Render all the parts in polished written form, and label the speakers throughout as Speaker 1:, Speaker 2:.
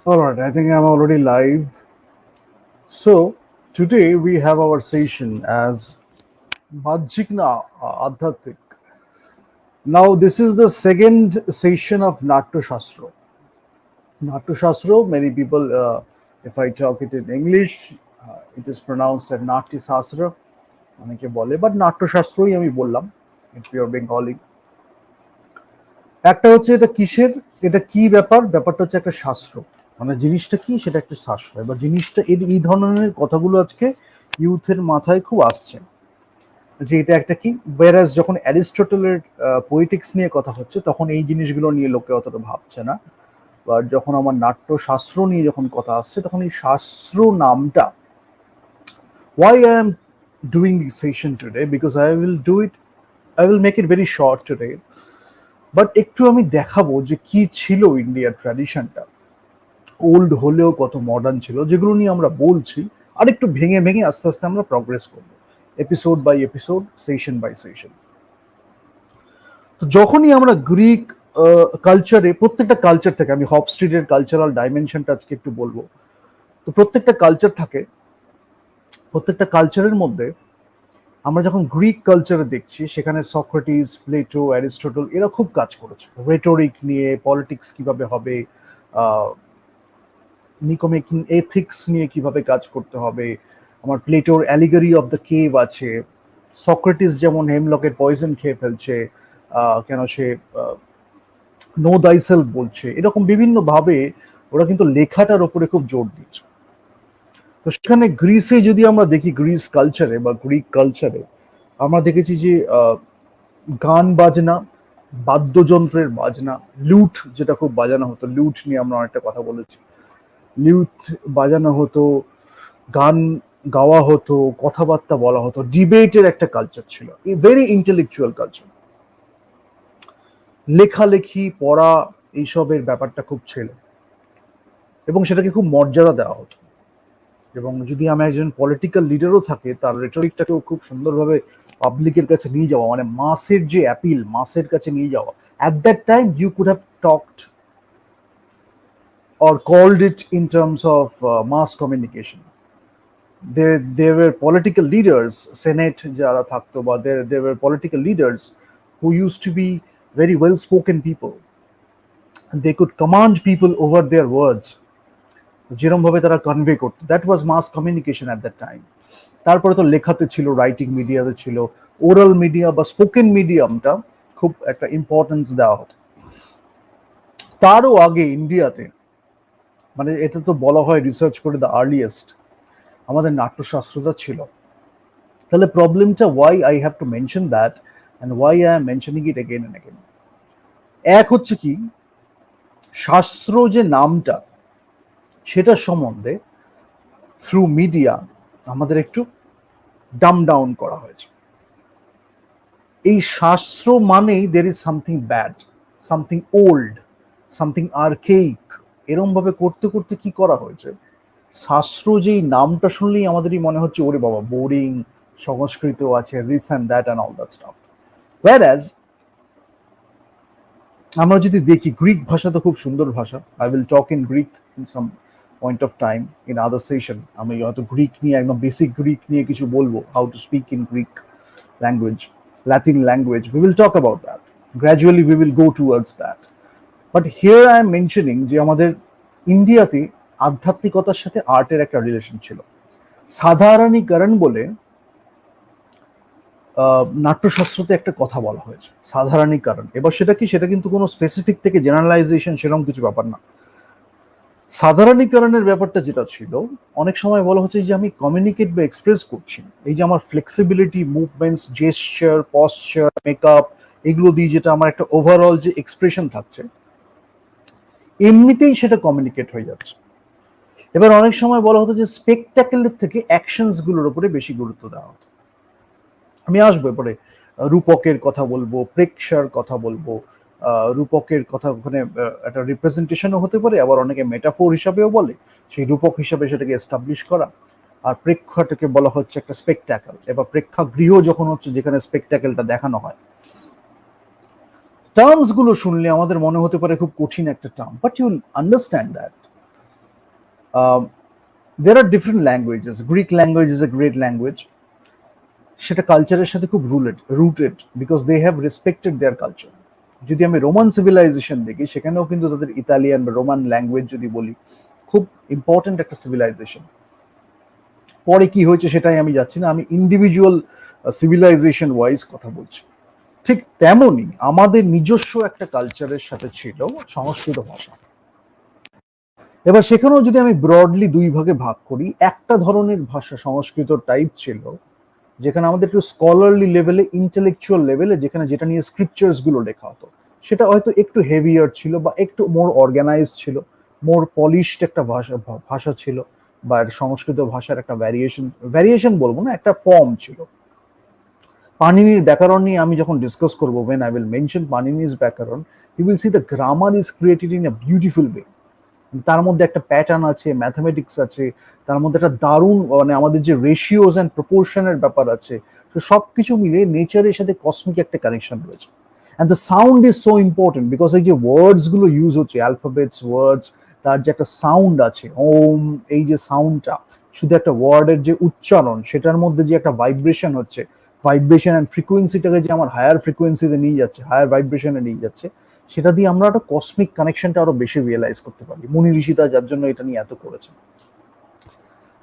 Speaker 1: All right, I think I'm already live. So, today we have our session as Bhajikna Adhatik. Now, this is the second session of Natyashastra. Natyashastra, many people, if I talk it in English, it is pronounced as Natyashastra. অনেকে বলে but নাট্যশাস্ত্রই আমি বললাম in pure Bengali. একটা হচ্ছে এটা কিসের, এটা কি ব্যাপার, ব্যাপারটা হচ্ছে একটা শাস্ত্র, মানে জিনিসটা কি সেটা একটা শাস্ত্র। এবার জিনিসটা এই ধরনের কথাগুলো আজকে ইউথের মাথায় খুব আসছে যে এটা একটা কি, ওয়ারাস যখন অ্যারিস্টটলের পোয়েটিক্স নিয়ে কথা হচ্ছে তখন এই জিনিসগুলো নিয়ে লোকে অতটা ভাবছে না। বা যখন আমার নাট্যশাস্ত্র নিয়ে যখন কথা আসছে তখন এই শাস্ত্র নামটা, why I am doing this session today, because I will make it very short today, but একটু আমি দেখাবো যে কি ছিল ইন্ডিয়ার ট্র্যাডিশনটা, ওল্ড হলেও কত মডার্ন ছিল, যেগুলো নিয়ে আমরা বলছি আর একটু ভেঙে ভেঙে আস্তে আস্তে আমরা প্রগ্রেস করব, episode by episode, session by session. তো যখনই আমরা গ্রিক কালচারে, প্রত্যেকটা কালচার থেকে, আমি হফস্টিডের কালচারাল ডাইমেনশনটা আজকে একটু বলবো। তো প্রত্যেকটা কালচার থাকে, প্রত্যেকটা কালচারের মধ্যে আমরা যখন গ্রিক কালচারে দেখছি সেখানে সক্রেটিস, প্লেটো, অ্যারিস্টটল এরা খুব কাজ করেছে রেটোরিক নিয়ে, পলিটিক্স কিভাবে হবে, নিকোমেকিং এথিক্স নিয়ে কিভাবে কাজ করতে হবে। আমার প্লেটোর অ্যালিগারি অফ দ্য কেভ আছে, সক্রেটিস যেমন হেমলকের পয়জন খেয়ে ফেলছে, কেন সে নো দাইসেলফ বলছে, এরকম বিভিন্ন ভাবে ওরা কিন্তু লেখাটার উপরে খুব জোর দিয়েছে। তো সেখানে গ্রিসে যদি আমরা দেখি, গ্রিস কালচারে বা গ্রিক কালচারে আমরা দেখেছি যে গান বাজনা, বাদ্যযন্ত্রের বাজনা, লুট যেটা খুব বাজানো হতো, লুট নিয়ে আমরা অনেকটা কথা বলেছি, লুট বাজানো হতো, গান গাওয়া হতো, কথাবার্তা বলা হতো, ডিবেটের একটা কালচার ছিল, ভেরি ইন্টেলেকচুয়াল কালচার, লেখালেখি পড়া এইসবের ব্যাপারটা খুব ছিল এবং সেটাকে খুব মর্যাদা দেওয়া হতো। এবং যদি আমার একজন পলিটিক্যাল লিডারও থাকে তার রেটরিকটাকেও খুব সুন্দরভাবে পাবলিকের কাছে নিয়ে যাওয়া, মানে মাসের যে অ্যাপিল, মাসের কাছে নিয়ে যাওয়া। At that time you could have talked or called it in terms of mass communication. There were political leaders, Senate যারা থাকতো, বা there were political leaders who used to be very well spoken people. And they could command people over their words, যেরকম ভাবে তারা convey করতো, that was mass communication at that time. তারপরে তো লেখাতে ছিল, রাইটিং মিডিয়াতে ছিল, ওরাল মিডিয়া বা স্পোকেন মিডিয়ামটা খুব একটা ইম্পর্টেন্স দেওয়া হতো। তারও আগে ইন্ডিয়াতে, মানে এটা তো বলা হয় রিসার্চ করে দ্য আর্লিয়েস্ট, আমাদের নাট্যশাস্ত্রটা ছিল। তাহলে প্রবলেমটা, why I have to mention that and why I am mentioning it again and again, এক হচ্ছে কি, শাস্ত্র যে নামটা সেটা সম্বন্ধে থ্রু মিডিয়া আমাদের একটু ডাম ডাউন করা হয়েছে। এই শাস্ত্র মানেই there is something bad, something old, something archaic, এরম ভাবে করতে করতে কি করা হয়েছে, শাস্ত্র যেই নামটা শুনলেই আমাদেরই মনে হচ্ছে ওরে বাবা বোরিং, সংস্কৃত আছে, this and that and all that staff. whereas আমরা যদি দেখি, গ্রিক ভাষা তো খুব সুন্দর ভাষা, I will talk in Greek in some point of time in other session. আমি হয়তো গ্রিক নিয়ে, একদম বেসিক গ্রিক নিয়ে কিছু বলবো, how to speak in Greek language, Latin language. We will talk about that. Gradually we will go towards that. But here I am mentioning যে আমাদের ইন্ডিয়াতে আধ্যাত্মিকতার সাথে আর্টের একটা রিলেশন ছিল। সাধারণীকরণ বলে নাট্যশাস্ত্রতে একটা কথা বলা হয়েছে, সাধারণীকরণ। এবার সেটা কি, সেটা কিন্তু কোনো স্পেসিফিক থেকে জেনারেলাইজেশন সেরকম কিছু ব্যাপার না। সাধারণীকরণের ব্যাপারটা যেটা ছিল, অনেক সময় বলা হচ্ছে যে আমি কমিউনিকেট বা এক্সপ্রেস করছি, এই যে আমার flexibility, movements, gesture, posture, makeup, এগুলো দিয়ে যেটা আমার একটা ওভারঅল যে এক্সপ্রেশন থাকছে, এমনিতেই সেটা কমিউনিকেট হয়ে যাচ্ছে। এবার অনেক সময় বলা হতো যে স্পেকটাকেলের থেকে অ্যাকশনস গুলোর উপরে বেশি গুরুত্ব দেওয়া হতো। আমি আসবো এরপরে, রূপকের কথা বলবো, প্রেক্ষার কথা বলবো। রূপকের কথা ওখানে একটা রিপ্রেজেন্টেশনও হতে পারে, আবার অনেকে মেটাফোর হিসাবেও বলে, সেই রূপক হিসাবে সেটাকে এস্টাবলিশ করা। আর প্রেক্ষাটাকে বলা হচ্ছে একটা স্পেকটাকেল। এবার প্রেক্ষাগৃহ যখন হচ্ছে যেখানে স্পেকটাকেলটা দেখানো হয়, টার্মস গুলো শুনলে আমাদের মনে হতে পারে খুব কঠিন একটা term, but you will understand that There are different languages. Greek language is a great language. সেটা কালচারের সাথে খুব rooted because they have respected their culture. যদি আমি রোমান সিভিলাইজেশন দেখি, সেখানেও কিন্তু তাদের ইতালিয়ান বা রোমান ল্যাঙ্গুয়েজ যদি বলি, খুব ইম্পর্টেন্ট একটা সিভিলাইজেশন। পরে কি হয়েছে সেটাই আমি যাচ্ছি না, আমি ইন্ডিভিজুয়াল সিভিলাইজেশন ওয়াইজ কথা বলছি। ঠিক তেমনই আমাদের নিজস্ব একটা কালচারের সাথে ছিল সংস্কৃত ভাষা। এবার সেখানেও যদি আমি ব্রডলি দুই ভাগে ভাগ করি, একটা ধরনের ভাষা সংস্কৃত টাইপ ছিল যেখানে আমাদের একটু স্কলারলি লেভেলে, ইন্টেলেকচুয়াল লেভেলে, যেখানে যেটা নিয়ে স্ক্রিপচার্স গুলো লেখা হতো, সেটা হয়তো একটু হেভিয়ার ছিল বা একটু মোর অর্গানাইজ ছিল, মোর পলিশড একটা ভাষা ছিল, বা সংস্কৃত ভাষার একটা ভ্যারিয়েশন বলবো না, একটা ফর্ম ছিল। পাণিনির ব্যাকরণ নিয়ে আমি যখন ডিসকাস করবো, when I will mention পাণিনিস ব্যাকরণ, you will see the grammar is created in a beautiful way. তার মধ্যে একটা প্যাটার্ন আছে, ম্যাথমেটিক্স আছে, তার মধ্যে একটা দারুণ মানে আমাদের যে রেশিওস অ্যান্ড প্রপোর্শনের ব্যাপার আছে, তো সবকিছু মিলে নেচারের সাথে কসমিক একটা কানেকশন রয়েছে। And the sound is so important because এই যে ওয়ার্ডস গুলো ইউজ হচ্ছে, অ্যালফাবেটস, ওয়ার্ডস, তার যে একটা সাউন্ড আছে, ওম, এই যে সাউন্ডটা, শুধু একটা ওয়ার্ডের যে উচ্চারণ, সেটার মধ্যে যে একটা ভাইব্রেশন হচ্ছে, ভাইব্রেশন অ্যান্ড ফ্রিকোয়েন্সিটাকে যে আমার হায়ার ফ্রিকোয়েন্সিতে নিয়ে যাচ্ছে, হায়ার ভাইব্রেশনে নিয়ে যাচ্ছে, সেটা দিয়ে আমরা একটা কসমিক কানেকশনটা আরো বেশি রিয়েলাইজ করতে পারি। মুনি ঋষিরা যার জন্য এটা নিয়ে এত করেছে।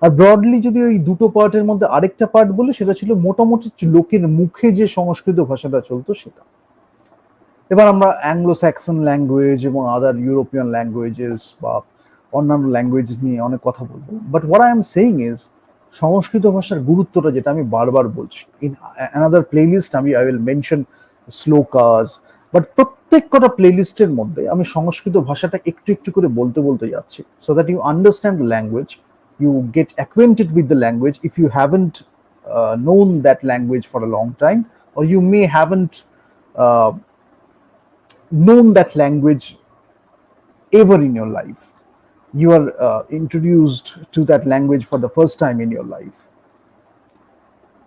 Speaker 1: আর ব্রডলি যদি ওই দুটো পার্টের মধ্যে আরেকটা পার্ট বলে, সেটা ছিল মোটামুটি লোকের মুখে যে সংস্কৃত ভাষাটা চলতো সেটা। এবার আমরা অ্যাংলো স্যাক্সন ল্যাঙ্গুয়েজ এবং আদার ইউরোপিয়ান ল্যাঙ্গুয়েজেস বা অন্যান্য ল্যাঙ্গুয়েজ নিয়ে অনেক কথা বলবো, but what I am saying is Sanskrit ভাষার গুরুত্বটা, যেটা আমি বারবার বলছি, in another playlist I will mention shlokas, but প্রত্যেক কটা প্লেলিস্টের মধ্যে আমি সংস্কৃত ভাষাটা একটু একটু করে বলতে বলতে যাচ্ছি, so that you understand the language, you get acquainted with the language if you haven't known that language for a long time, or you may haven't known that language ever in your life. You are introduced to that language for the first time in your life.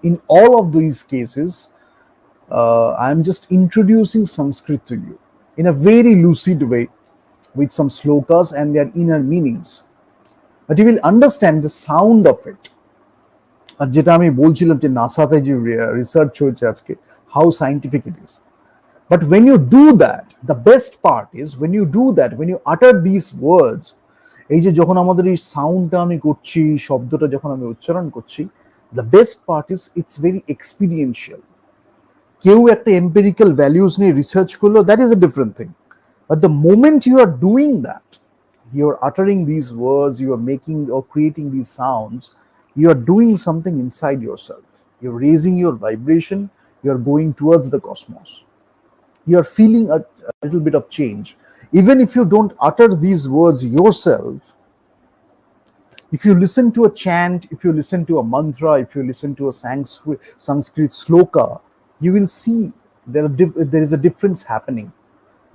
Speaker 1: In all of these cases, I am just introducing Sanskrit to you in a very lucid way with some slokas and their inner meanings. But you will understand the sound of it. আর যেটা আমি বলছিলাম যে নাসাতে যে research হয়েছে আজকে, how scientific it is. But when you do that, the best part is when you do that, when you utter these words, এই যে যখন আমাদের এই সাউন্ডটা আমি করছি, শব্দটা যখন আমি উচ্চারণ করছি, the best part is it's very experiential. কেউ একটা এম্পিরিক্যাল ভ্যালুস নিয়ে রিসার্চ করলো, that is a different thing. But the moment you are doing that, you are uttering these words, you are making or creating these sounds, you are doing something inside yourself. You're raising your vibration, you are going towards the cosmos. You are feeling a little bit of change. Even if you don't utter these words yourself, if you listen to a chant, if you listen to a mantra, if you listen to a Sanskrit sloka, you will see there is a difference happening.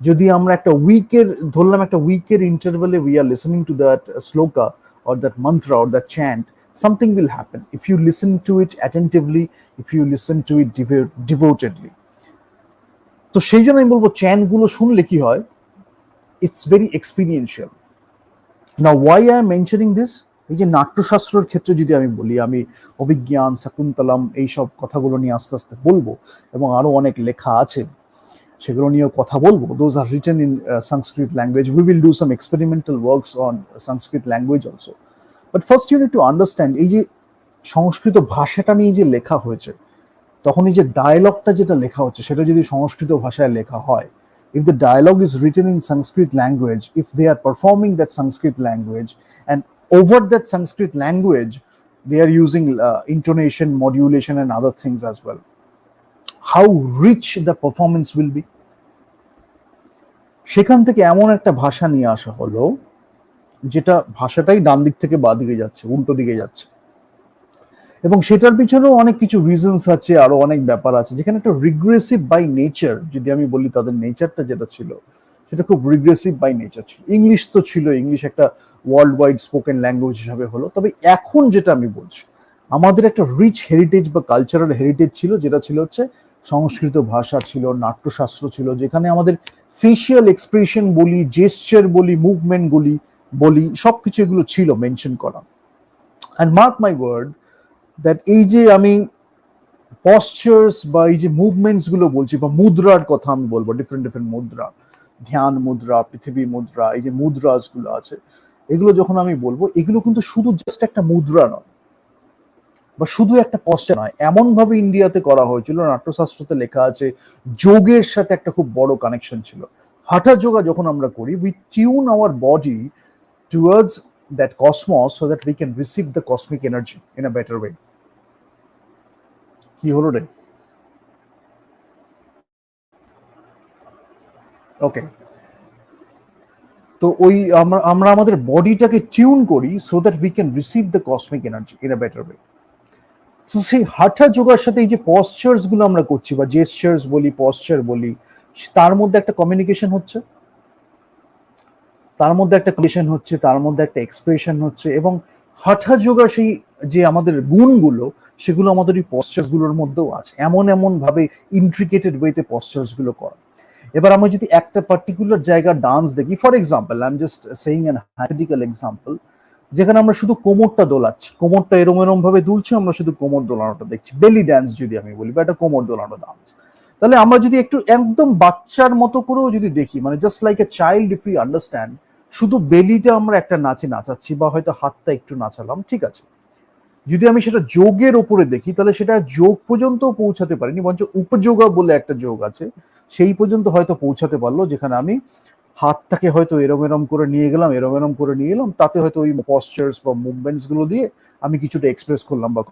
Speaker 1: যদি আমরা একটা উইকের ধরলাম, একটা উইকের ইন্টারভ্যালে we are listening to that sloka or that mantra or that chant, something will happen if you listen to it attentively, if you listen to it devotedly. তো সেই জন্য আমি বলবো চ্যান্ট গুলো শুনলে কি হয়, it's very experiential. Now why I am mentioning this, এই যে নাট্যশাস্ত্রের ক্ষেত্রে যদি আমি বলি, আমি অভিজ্ঞান, শাকুন্তলম, এইসব কথাগুলো নিয়ে আস্তে আস্তে বলবো, এবং আরো অনেক লেখা আছে সেগুলো নিয়েও কথা বলবো। Those are written in Sanskrit language, we will do some experimental works on Sanskrit language also. But first you need to understand, এই যে সংস্কৃত ভাষাটা নিয়ে যে লেখা হয়েছে, তখন এই যে ডায়ালগটা যেটা লেখা হচ্ছে, সেটা যদি সংস্কৃত ভাষায় লেখা হয়, if the dialogue is written in Sanskrit language, if they are performing that Sanskrit language, and over that Sanskrit language they are using intonation, modulation and other things as well, how rich the performance will be. সেখান থেকে এমন একটা ভাষা নিয়ে আসা হলো, যেটা ভাষাটাই ডান দিক থেকে বাঁ দিকে যাচ্ছে, উল্টো দিকে যাচ্ছে, এবং সেটার পিছনেও অনেক কিছু রিজনস আছে, আরো অনেক ব্যাপার আছে, যেখানে একটা রিগ্রেসিভ বাই নেচার, যদি আমি বলি তাদের নেচারটা যেটা ছিল, সেটা খুব রিগ্রেসিভ বাই নেচার ছিল। ইংলিশ তো ছিল, ইংলিশ একটা ওয়ার্ল্ড ওয়াইড স্পোকেন ল্যাঙ্গুয়েজ হিসাবে হলো, তবে এখন যেটা আমি বলছি, আমাদের একটা রিচ হেরিটেজ বা কালচারাল হেরিটেজ ছিল, যেটা ছিল হচ্ছে সংস্কৃত ভাষা ছিল, নাট্যশাস্ত্র ছিল, যেখানে আমাদের ফেশিয়াল এক্সপ্রেশন বলি, জেস্টার বলি, মুভমেন্ট বলি, বলি, সবকিছু এগুলো ছিল মেনশন করা। And mark my word that এই যে আমি পশ্চার্স বা এই যে মুভমেন্টস গুলো বলছি, বা মুদ্রার কথা আমি বলবো, ডিফারেন্ট ডিফারেন্ট মুদ্রা, ধ্যান মুদ্রা, পৃথিবী মুদ্রা, এই যে মুদ্রাস গুলো আছে, এগুলো যখন আমি বলবো, এগুলো কিন্তু শুধু জাস্ট একটা মুদ্রা নয় বা শুধু একটা পশ্চার নয়। এমন ভাবে ইন্ডিয়াতে করা হয়েছিল, নাট্যশাস্ত্রতে লেখা আছে, যোগের সাথে একটা খুব বড় কানেকশন ছিল। হাঁটা যোগা যখন আমরা করি, we tune our body towards that cosmos so that we can receive the cosmic energy in a better way. কি হলো রে? ওকে। তো ওই আমরা আমরা আমাদের বডিটাকে টিউন করি so that we can receive the cosmic energy in a better way. তো সেই হাঁটা যোগার সাথে এই যে পশ্চার্স গুলো আমরা করছি, বা জেস্টার্স বলি, পশ্চার বলি, তার মধ্যে একটা কমিউনিকেশন হচ্ছে, তার মধ্যে একটা কমিউনিকেশন হচ্ছে, তার মধ্যে একটা এক্সপ্রেশন হচ্ছে। এবং হাঁটা যোগা সেই যে আমাদের গুণগুলো, সেগুলো আমাদের এই পশ্চার্স গুলোর মধ্যেও আছে, এমন এমন ভাবে ইন্ট্রিকেটেড ওয়েতে পশ্চার্স গুলো করা। এবার আমরা যদি একটা পার্টিকুলার জায়গার ডান্স দেখি, for example I am just saying an hypothetical example, যেখানে আমরা শুধু কোমরটা দোলাচ্ছি, কোমরটা এরম এরম ভাবে দুলছে, আমরা শুধু কোমর দোলানোটা দেখছি, বেলি ড্যান্স যদি আমি বলি, বা একটা কোমর দোলানো ডান্স। তাহলে আমরা যদি একটু একদম বাচ্চার মতো করেও যদি দেখি, মানে just like a child if you understand, শুধু বেলিটা আমরা একটা নাচে নাচাচ্ছি, বা হয়তো হাতটা একটু নাচালাম, ঠিক আছে। যদি আমি সেটা যোগের ওপরে দেখি, তাহলে সেটা যোগ পর্যন্ত পৌঁছাতে পারিনি, বরঞ্চ উপযোগা বলে একটা যোগ আছে, সেই পর্যন্ত হয়তো পৌঁছাতে পারলো, যেখানে আমি হাতটাকে হয়তো এরম এরম করে নিয়ে গেলাম, এরম এরম করে নিয়ে এলাম, তাতে হয়তো ওই পশ্চার্স বা মুভমেন্টস গুলো দিয়ে আমি কিছুটা এক্সপ্রেস করলাম বা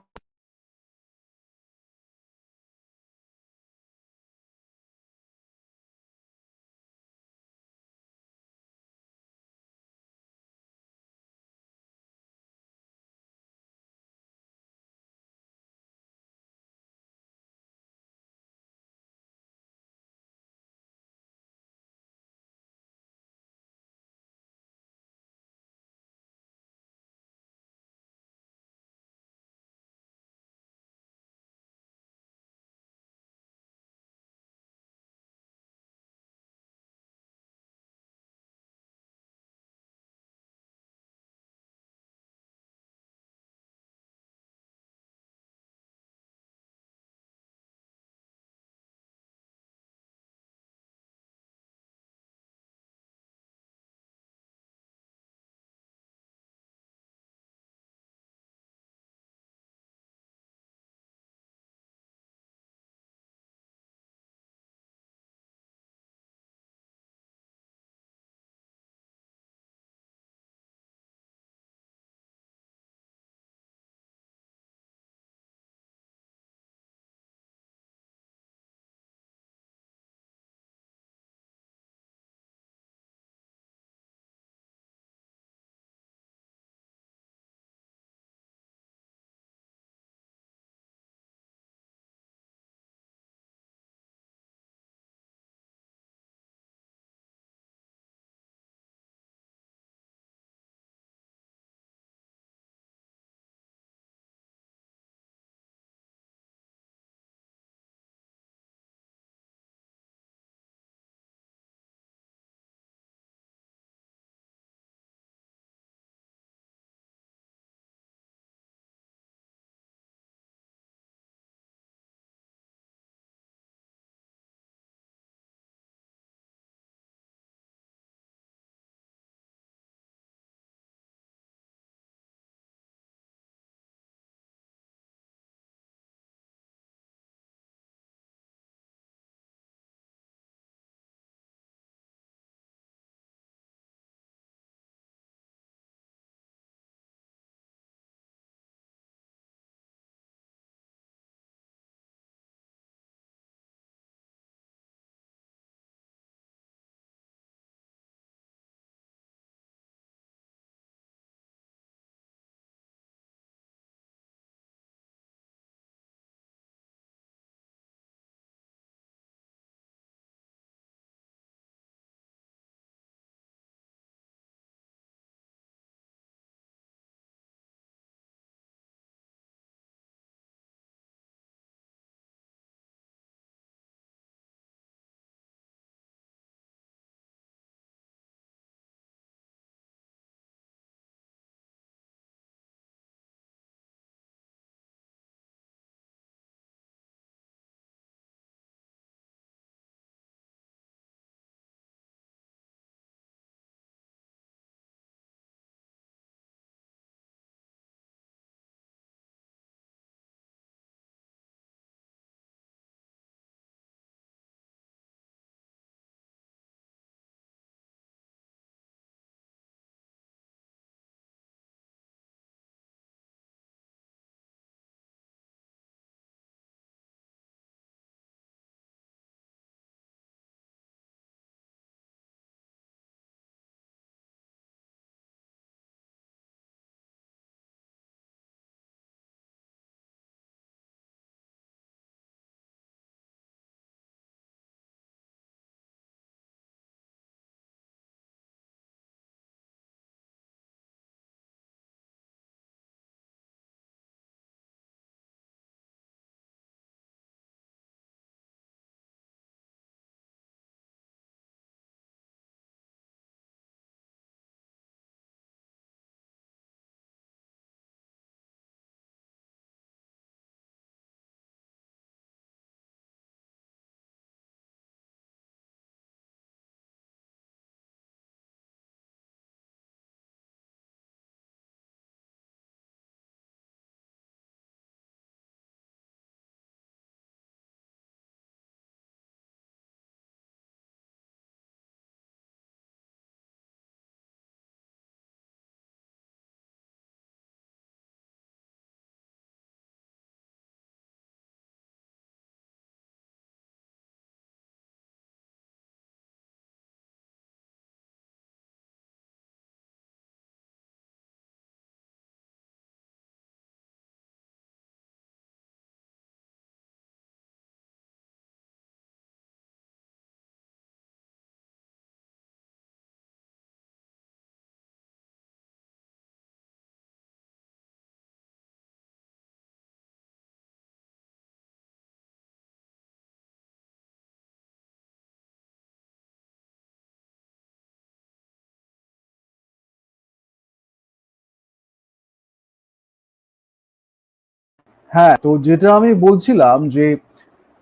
Speaker 1: হ্যাঁ, তো যেটা আমি বলছিলাম যে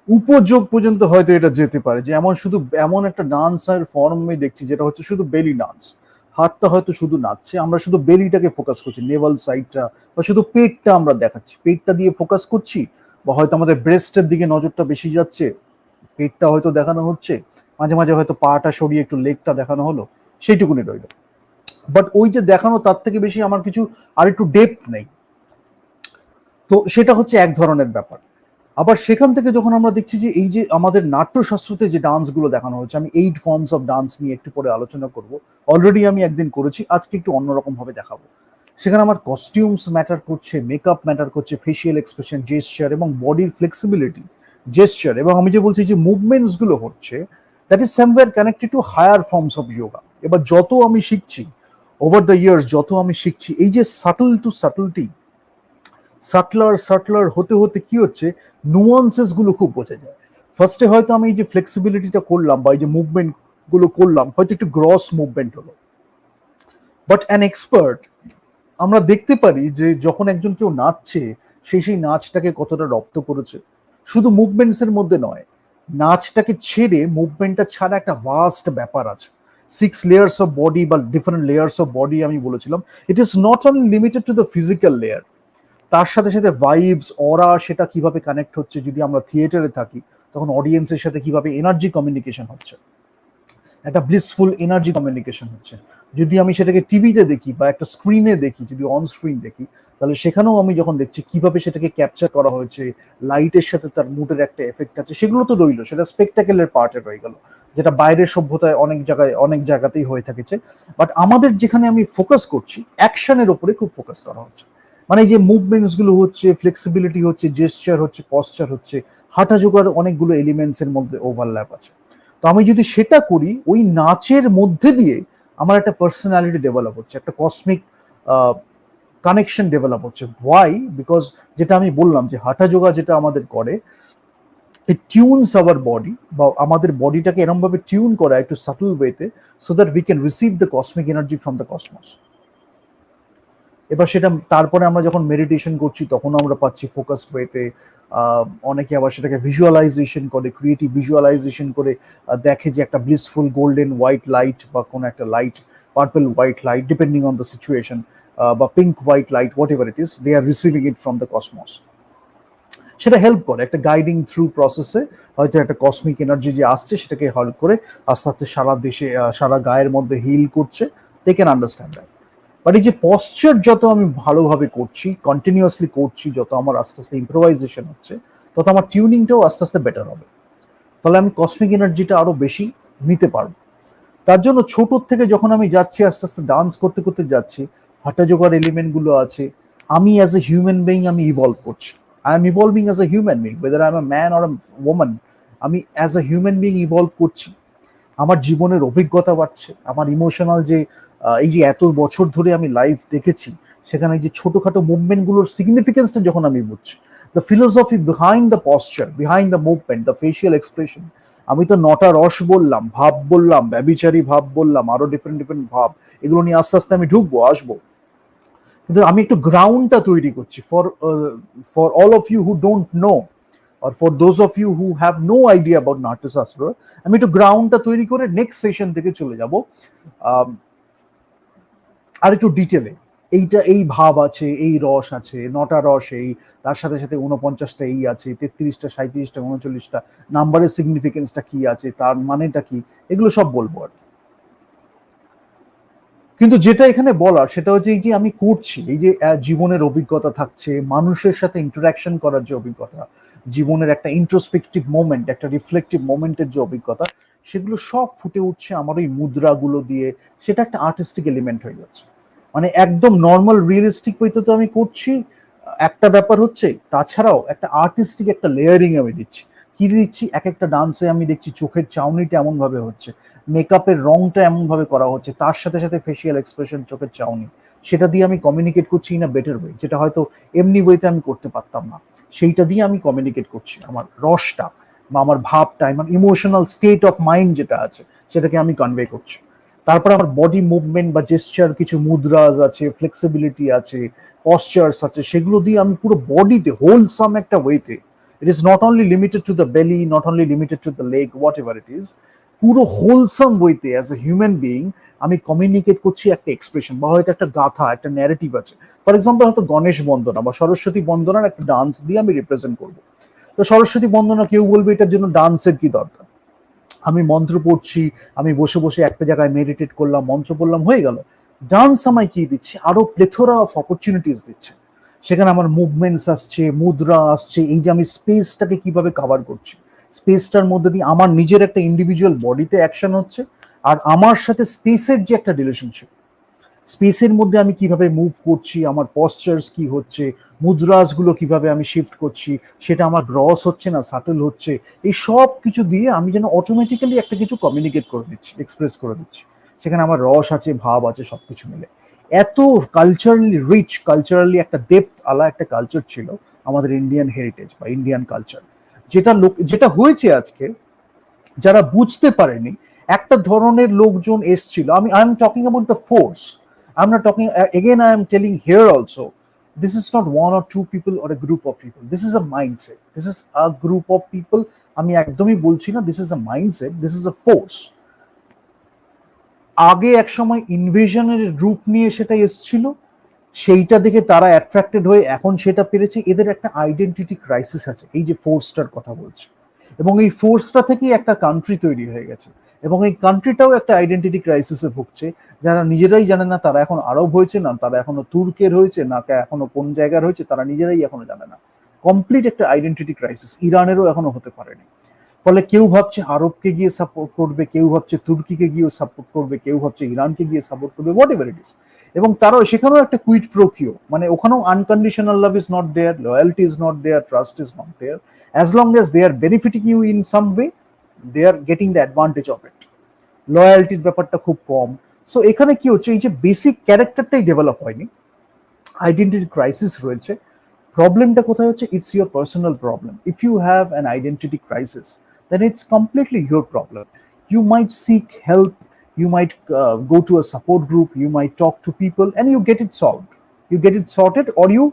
Speaker 1: উপযোগ পর্যন্ত হয়তো এটা যেতে পারে, যে এমন শুধু এমন একটা ডান্সের ফর্ম আমি দেখছি যেটা হচ্ছে শুধু বেলি ডান্স, হাতটা হয়তো শুধু নাচছে, আমরা শুধু বেলিটাকে ফোকাস করছি, নেভাল সাইডটা বা শুধু পেটটা আমরা দেখাচ্ছি, পেটটা দিয়ে ফোকাস করছি, বা হয়তো আমাদের ব্রেস্টের দিকে নজরটা বেশি যাচ্ছে, পেটটা হয়তো দেখানো হচ্ছে, মাঝে মাঝে হয়তো পাটা সরিয়ে একটু লেগটা দেখানো হলো, সেইটুকুনি রইল। বাট ওই যে দেখানো তার থেকে বেশি আমার কিছু আর একটু ডেপথ নেই। তো সেটা হচ্ছে এক ধরনের ব্যাপার। আবার সেখান থেকে যখন আমরা দেখছি যে এই যে আমাদের নাট্যশাস্ত্রতে যে ডান্সগুলো দেখানো হচ্ছে, আমি 8 ফর্মস অফ ডান্স নিয়ে একটু পরে আলোচনা করব, অলরেডি আমি একদিন করেছি, আজকে একটু অন্যরকম ভাবে দেখাবো। সেখানে আমার কস্টিউমস ম্যাটার করছে, মেকআপ ম্যাটার করছে, ফেসিয়াল এক্সপ্রেশন, জেস্চার এবং বডির ফ্লেক্সিবিলিটি, জেস্চার, এবং আমি যে বলছি যে মুভমেন্টস গুলো হচ্ছে, that is somewhere connected to higher forms of yoga. এবার যত আমি শিখছি ওভার দ্য ইয়ার্স, যত আমি শিখছি, এই যে সাটল টু সাটলটি, সাটলার সাটলার হতে হতে কি হচ্ছে, নুয়ান্সেস গুলো খুব বোঝা যায়। ফার্স্টে হয়তো আমি এই যে ফ্লেক্সিবিলিটিটা করলাম বা এই যে মুভমেন্ট গুলো করলাম, হয়তো একটু গ্রস মুভমেন্ট হলো, বাট অ্যান এক্সপার্ট আমরা দেখতে পারি যে যখন একজন কেউ নাচছে, সেই নাচটাকে কতটা রপ্ত করেছে, শুধু মুভমেন্টস এর মধ্যে নয়, নাচটাকে ছেড়ে মুভমেন্টটা ছাড়া একটা ভাস্ট ব্যাপার আছে, 6 লেয়ার্স অফ বডি বা ডিফারেন্ট লেয়ার্স অফ বডি আমি বলেছিলাম। ইট is not only limited to the physical layer, তার সাথে সাথে ভাইবস, অরা, সেটা কিভাবে কানেক্ট হচ্ছে, যদি আমরা থিয়েটারে থাকি তখন অডিয়েন্সের সাথে কিভাবে এনার্জি কমিউনিকেশন হচ্ছে, একটা ব্লিসফুল এনার্জি কমিউনিকেশন হচ্ছে। যদি আমি সেটাকে টিভিতে দেখি বা একটা স্ক্রিনে দেখি, যদি অন স্ক্রিন দেখি, তাহলে সেখানেও আমি যখন দেখছি কিভাবে সেটাকে ক্যাপচার করা হয়েছে, লাইটের সাথে তার মুডের একটা এফেক্ট আছে, সেগুলো তো রইলো, সেটা স্পেকটাকেলের পার্টে রয়ে গেল, যেটা বাইরের সভ্যতায় অনেক জায়গাতেই হয়ে থাকেছে। বাট আমাদের যেখানে আমি ফোকাস করছি, অ্যাকশনের ওপরে খুব ফোকাস করা হচ্ছে, মানে যে মুভমেন্টস গুলো হচ্ছে, ফ্লেক্সিবিলিটি হচ্ছে, জেস্চার হচ্ছে, পশ্চার হচ্ছে, হাঁটা যোগার অনেকগুলো এলিমেন্টস এর মধ্যে ওভারল্যাপ আছে। তো আমি যদি সেটা করি, ওই নাচের মধ্যে দিয়ে আমার একটা পার্সোনালিটি ডেভেলপ হচ্ছে, একটা কসমিক কানেকশন ডেভেলপ হচ্ছে। ওয়াই? বিকজ যেটা আমি বললাম যে হাঁটা যোগা যেটা আমাদের করে, ইট টিউনস আওয়ার বডি, বা আমাদের বডিটাকে এরকম ভাবে টিউন করা একটু সাটল ওয়েতে, so that we can receive the cosmic energy from the cosmos. এবার সেটা তারপরে আমরা যখন মেডিটেশন করছি তখন আমরা পাচ্ছি ফোকাসড ওয়েতে। অনেকে আবার সেটাকে ভিজুয়ালাইজেশন করে, ক্রিয়েটিভ ভিজুয়ালাইজেশন করে দেখে যে একটা ব্লিসফুল গোল্ডেন হোয়াইট লাইট বা কোনো একটা light, purple white light, depending on the situation, বা pink white light, what ever it is, they are receiving it from the cosmos. সেটা হেল্প করে একটা গাইডিং থ্রু প্রসেসে, হয়তো একটা কসমিক এনার্জি যে আসছে সেটাকে হেল্প করে আস্তে আস্তে সারা দেশে, সারা গায়ের মধ্যে হিল করছে। They can understand that. But এই যে পশ্চার যত আমি ভালোভাবে করছি, কন্টিনিউয়াসলি করছি, যত আমার আস্তে আস্তে ইম্প্রোভাইজেশন হচ্ছে, তত আমার টিউনিংটাও আস্তে আস্তে বেটার হবে, ফলে আমি কসমিক এনার্জিটা আরো বেশি নিতে পারবো। তার জন্য ছোটোর থেকে যখন আমি যাচ্ছি, আস্তে আস্তে ডান্স করতে করতে যাচ্ছি, হাঁটা যোগার এলিমেন্ট গুলো আছে, আমি অ্যাজ এ হিউম্যান বিইং আমি ইভলভ করছি। I am evolving as a human being, whether I am a man or a woman, আমি as a human being evolve করছি। আমার জীবনের অভিজ্ঞতা বাড়ছে, আমার ইমোশনাল যে এই যে এত বছর ধরে আমি লাইফ দেখেছি, সেখানে যে ছোটখাটো মুভমেন্টগুলোর সিগনিফিকেন্সটা যখন আমি বুঝছি, the philosophy behind the posture, behind the movement, the facial expression. আমি তো নটা রস বললাম, ভাব বললাম, ব্যবিচারী ভাব বললাম, আরো ডিফারেন্ট ডিফারেন্ট ভাব, এগুলো নিয়ে আস্তে আস্তে আমি ঢুকবো, আসবো। কিন্তু আমি একটু গ্রাউন্ডটা তৈরি করছি for all of you who don't know, or for those of you who have no idea about Natyashastra, আমি একটু গ্রাউন্ডটা তৈরি করে নেক্সট সেশন থেকে চলে যাব আর একটু ডিটেলে। এইটা এই ভাব আছে, এই রস আছে, নটা রস, এই তার সাথে সাথে 49টা এই আছে, 33টা, 37টা, 39টা নাম্বারের সিগনিফিকেন্সটা কি আছে, তার মানেটা কি, এগুলো সব বলবো আর কি। কিন্তু যেটা এখানে বলার সেটা হচ্ছে এই যে আমি করছি, এই যে জীবনের অভিজ্ঞতা থাকছে, মানুষের সাথে ইন্টারাকশন করার যে অভিজ্ঞতা, জীবনের একটা ইন্ট্রোস্পেকটিভ মোমেন্ট, একটা রিফ্লেকটিভ মোমেন্টের যে অভিজ্ঞতা, সেগুলো সব ফুটে উঠছে আমার ওই মুদ্রাগুলো দিয়ে। সেটা একটা আর্টিস্টিক এলিমেন্ট হয়ে যাচ্ছে, মানে একদম নর্মাল রিয়েলিস্টিক ওয়েতে তো আমি করছি একটা ব্যাপার হচ্ছে, তাছাড়াও একটা আর্টিস্টিক একটা লেয়ারিং আমি দিচ্ছি। কি দিচ্ছি? এক একটা ডান্সে আমি দেখছি চোখের চাউনিটা এমন ভাবে হচ্ছে, মেকআপের রংটা এমন ভাবে করা হচ্ছে, তার সাথে সাথে ফেসিয়াল এক্সপ্রেশন, চোখের চাউনি, সেটা দিয়ে আমি কমিউনিকেট করছি ইন আ বেটার ওয়ে, যেটা হয়তো এমনি ওয়েতে আমি করতে পারতাম না। সেইটা দিয়ে আমি কমিউনিকেট করছি আমার রসটা বা আমার ভাবটা, আমার ইমোশনাল স্টেট অফ মাইন্ড যেটা আছে, সেটাকে আমি কনভে করছি। তারপর আমার বডি মুভমেন্ট বা জেস্চার, কিছু মুদ্রাজ আছে, ফ্লেক্সিবিলিটি আছে, পশ্চার্স আছে, সেগুলো দিয়ে আমি পুরো বডিতে হোলসাম একটা ওয়েতে, it is not only limited to the belly, not only limited to the leg, what ever it is, পুরো হোলসাম ওয়েতে অ্যাজ এ হিউম্যান বিইং আমি কমিউনিকেট করছি একটা এক্সপ্রেশন, বা হয়তো একটা গাথা, একটা ন্যারেটিভ আছে। ফর এক্সাম্পল হয়তো গণেশ বন্দনা বা সরস্বতী বন্দনার একটা ডান্স দিয়ে আমি রিপ্রেজেন্ট করবো। তো সরস্বতী বন্দনা কেউ বলবে এটার জন্য ডান্সের কি দরকার, আমি মন্ত্র পড়ছি, আমি বসে বসে একটা জায়গায় মেডিটেট করলাম, মন্ত্র পড়লাম, হয়ে গেল। ডান্স আমায় কি দিচ্ছে, আরো প্লেথোরা অফ অপরচুনিটিস দিচ্ছে। সেখানে আমার মুভমেন্টস আসছে, মুদ্রা আসছে, এই যে আমি স্পেসটাকে কিভাবে কভার করছি, স্পেসটার মধ্যে দিয়ে আমার নিজের একটা ইন্ডিভিজুয়াল বডিতে অ্যাকশন হচ্ছে, আর আমার সাথে স্পেসের যে একটা রিলেশনশিপ, স্পেসের মধ্যে আমি কিভাবে মুভ করছি, আমার পশ্চার্স কি হচ্ছে, মুদ্রাসগুলো কিভাবে আমি শিফট করছি, সেটা আমার গ্রস হচ্ছে না সাটল হচ্ছে, এই সব কিছু দিয়ে আমি যেন অটোমেটিক্যালি একটা কিছু কমিউনিকেট করে দিচ্ছি, এক্সপ্রেস করে দিচ্ছি। সেখানে আমার রস আছে, ভাব আছে, সবকিছু মিলে এত কালচারালি রিচ, কালচারালি একটা ডেপথ আলা একটা কালচার ছিল আমাদের ইন্ডিয়ান হেরিটেজ বা ইন্ডিয়ান কালচার। যেটা হয়েছে আজকে, যারা বুঝতে পারেনি, একটা ধরনের লোকজন এসছিল, I am talking about the force, I am not talking again, I am telling here also, this is not one or two people or a group of people, this is a mindset, this is a group of people, আমি একদমই বলছি না this is a mindset, this is a force। আগে এক সময় ইনভেশনের রূপ নিয়ে সেটা এসছিল, সেইটা দেখে তারা অ্যাট্রাক্টেড হয়ে এখন সেটা পেরেছে, এদের একটা আইডেন্টিটি ক্রাইসিস আছে, এই যে ফোর্সটার কথা বলছি, এবং এই ফোর্সটা থেকেই একটা কান্ট্রি তৈরি হয়ে গেছে, এবং এই কান্ট্রিটাও একটা আইডেন্টিটি ক্রাইসিসে ভুগছে, যারা নিজেরাই জানে না তারা এখন আরব হয়েছে, না তারা এখনো তুর্কের হয়েছে, না এখনো কোন জায়গার হয়েছে, তারা নিজেরাই এখনো জানে না। কমপ্লিট একটা আইডেন্টিটি ক্রাইসিস, ইরানেরও এখনো হতে পারেনি। ফলে কেউ ভাবছে আরবকে গিয়ে সাপোর্ট করবে, কেউ ভাবছে তুর্কিকে গিয়ে সাপোর্ট করবে, কেউ ভাবছে ইরানকে গিয়ে সাপোর্ট করবে, হোয়াট এভার ইট ইস। এবং তারাও সেখানেও একটা কুইট প্রোকিও, মানে ওখানেও unconditional love is not there, loyalty is not there, trust is not there, as long as they are benefiting you in some way, they are getting the advantage of it. লয়্যালটির ব্যাপারটা খুব কম। সো এখানে কি হচ্ছে, এই যে বেসিক ক্যারেক্টারটাই ডেভেলপ হয়নি, আইডেন্টিটি ক্রাইসিস রয়েছে। প্রবলেমটা কোথায় হচ্ছে, it's your personal problem. If you have an identity crisis, then it's completely your problem. You might seek help, you might go to a support group, you might talk to people, and you get it solved. You get it sorted, or you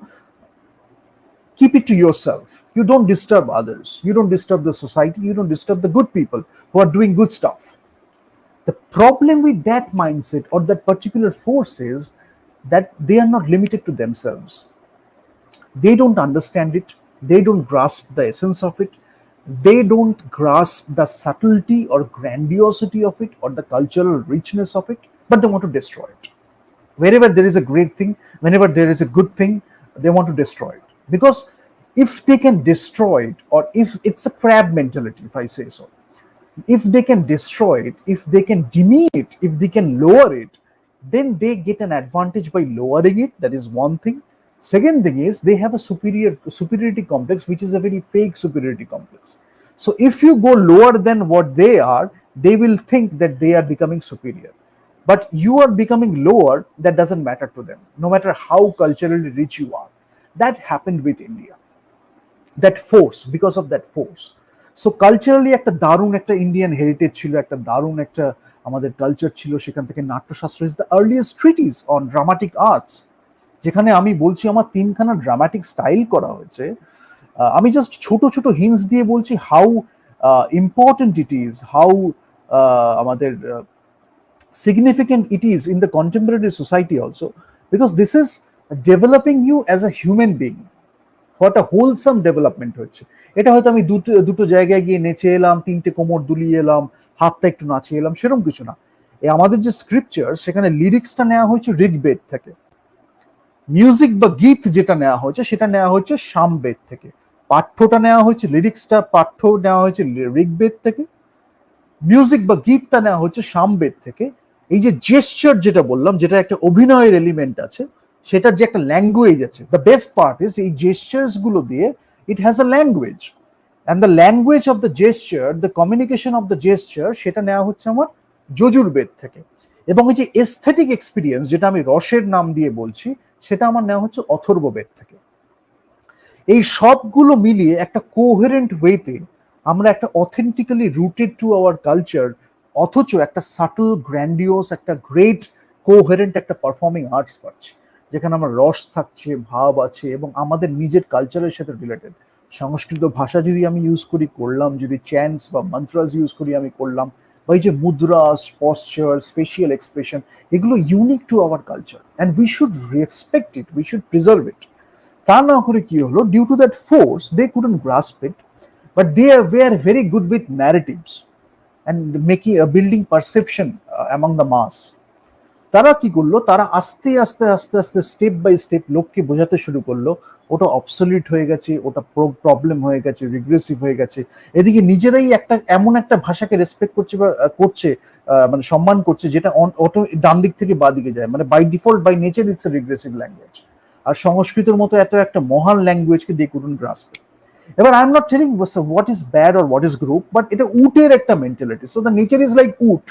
Speaker 1: keep it to yourself. You don't disturb others. You don't disturb the society. You don't disturb the good people who are doing good stuff. The problem with that mindset or that particular force is that they are not limited to themselves. They don't understand it. They don't grasp the essence of it. They don't grasp the subtlety or grandiosity of it or the cultural richness of it, but they want to destroy it. Wherever there is a great thing, whenever there is a good thing, they want to destroy it. Because if they can destroy it, or if it's a crab mentality, if I say so, if they can destroy it, if they can demean it, if they can lower it, then they get an advantage by lowering it. That is one thing. Second thing is they have a superiority complex, which is a very fake superiority complex. So if you go lower than what they are, they will think that they are becoming superior. But you are becoming lower, that doesn't matter to them, no matter how culturally rich you are. That happened with India. That force, because of that force. So culturally একটা দারুণ একটা Indian heritage ছিল, একটা দারুণ একটা আমাদের culture ছিল, সেখান থেকে Natyashastra is the earliest treaties on dramatic arts, যেখানে আমি বলছি আমার তিনখানা ড্রামাটিক স্টাইল করা হয়েছে। আমি জাস্ট ছোট ছোট হিন্টস দিয়ে বলছি how important it is, how আমাদের significant it is in the contemporary society also, because this is developing you as a human being. What a wholesome development হচ্ছে। এটা হয়তো আমি দুটো জায়গায় গিয়ে নেচে এলাম, তিনটে কোমর দুলিয়ে এলাম, হাতটা একটু নাচিয়ে এলাম, সেরকম কিছু না। আমাদের যে স্ক্রিপচার, সেখানে লিরিক্সটা নেওয়া হয়েছে ঋগ্বেদ থেকে, মিউজিক বা গীত যেটা নেওয়া হয়েছে সেটা নেওয়া হয়েছে সামবেদ থেকে, পাঠ্যটা নেওয়া হয়েছে, লিরিক্সটা পাঠ্য নেওয়া হয়েছে ঋগ্বেদ থেকে, মিউজিক বা গীতটা নেওয়া হচ্ছে সামবেদ থেকে। এই যে জেস্চার যেটা বললাম, যেটা একটা অভিনয়ের এলিমেন্ট আছে, সেটা যে একটা ল্যাঙ্গুয়েজ আছে, দ্য বেস্ট পার্ট ইজ এই জেস্চার্স গুলো দিয়ে it has a language, and the language of the gesture, the communication of the gesture, সেটা নেওয়া হচ্ছে আমার যজুর্বেদ থেকে। এবং এই যে এস্থেটিক এক্সপিরিয়েন্স, যেটা আমি রসের নাম দিয়ে বলছি, সেটা আমার নেওয়া হচ্ছে অথর্ববেদ থেকে। এই সবগুলো মিলিয়ে একটা কোহেরেন্ট ওয়েতে আমরা একটা authentically rooted two our culture অথচ একটা সাটল গ্র্যান্ডিওস একটা গ্রেট কোহেরেন্ট একটা পারফর্মিং আর্টস পাচ্ছি, যেখানে আমার রস থাকছে, ভাব আছে এবং আমাদের নিজের কালচারের সাথে রিলেটেড। সংস্কৃত ভাষা যদি আমি ইউজ করি করলাম, যদি চ্যান্স বা মন্ত্রাস ইউজ করি আমি করলাম, বা এই যে মুদ্রাস, পশ্চার্স, ফেশিয়াল এক্সপ্রেশন, এগুলো unique to our culture and we should respect it, we should preserve it. তা না করে কি হলো, due to that force they couldn't grasp it, but they were very good with narratives and making building perception among the mass. তারা কি করলো, তারা আস্তে আস্তে আস্তে আস্তে স্টেপ বাই স্টেপ লোককে বোঝাতে শুরু করলো ওটা অবসলিউট হয়ে গেছে, ওটা প্রবলেম হয়ে গেছে, রিগ্রেসিভ হয়ে গেছে। এদিকে নিজেরাই একটা এমন একটা ভাষাকে রেসপেক্ট করছে বা করছে, মানে সম্মান করছে, যেটা অটো ডান দিক থেকে বা দিকে যায়, মানে by default by nature it's a regressive language. আর সংস্কৃতের মতো এত একটা মহান ল্যাঙ্গুয়েজকে দে কুডন্ট গ্রাস্প। এবার I am not telling what is bad or what is group, but এটা উটের একটা mentality. So the nature is like উট।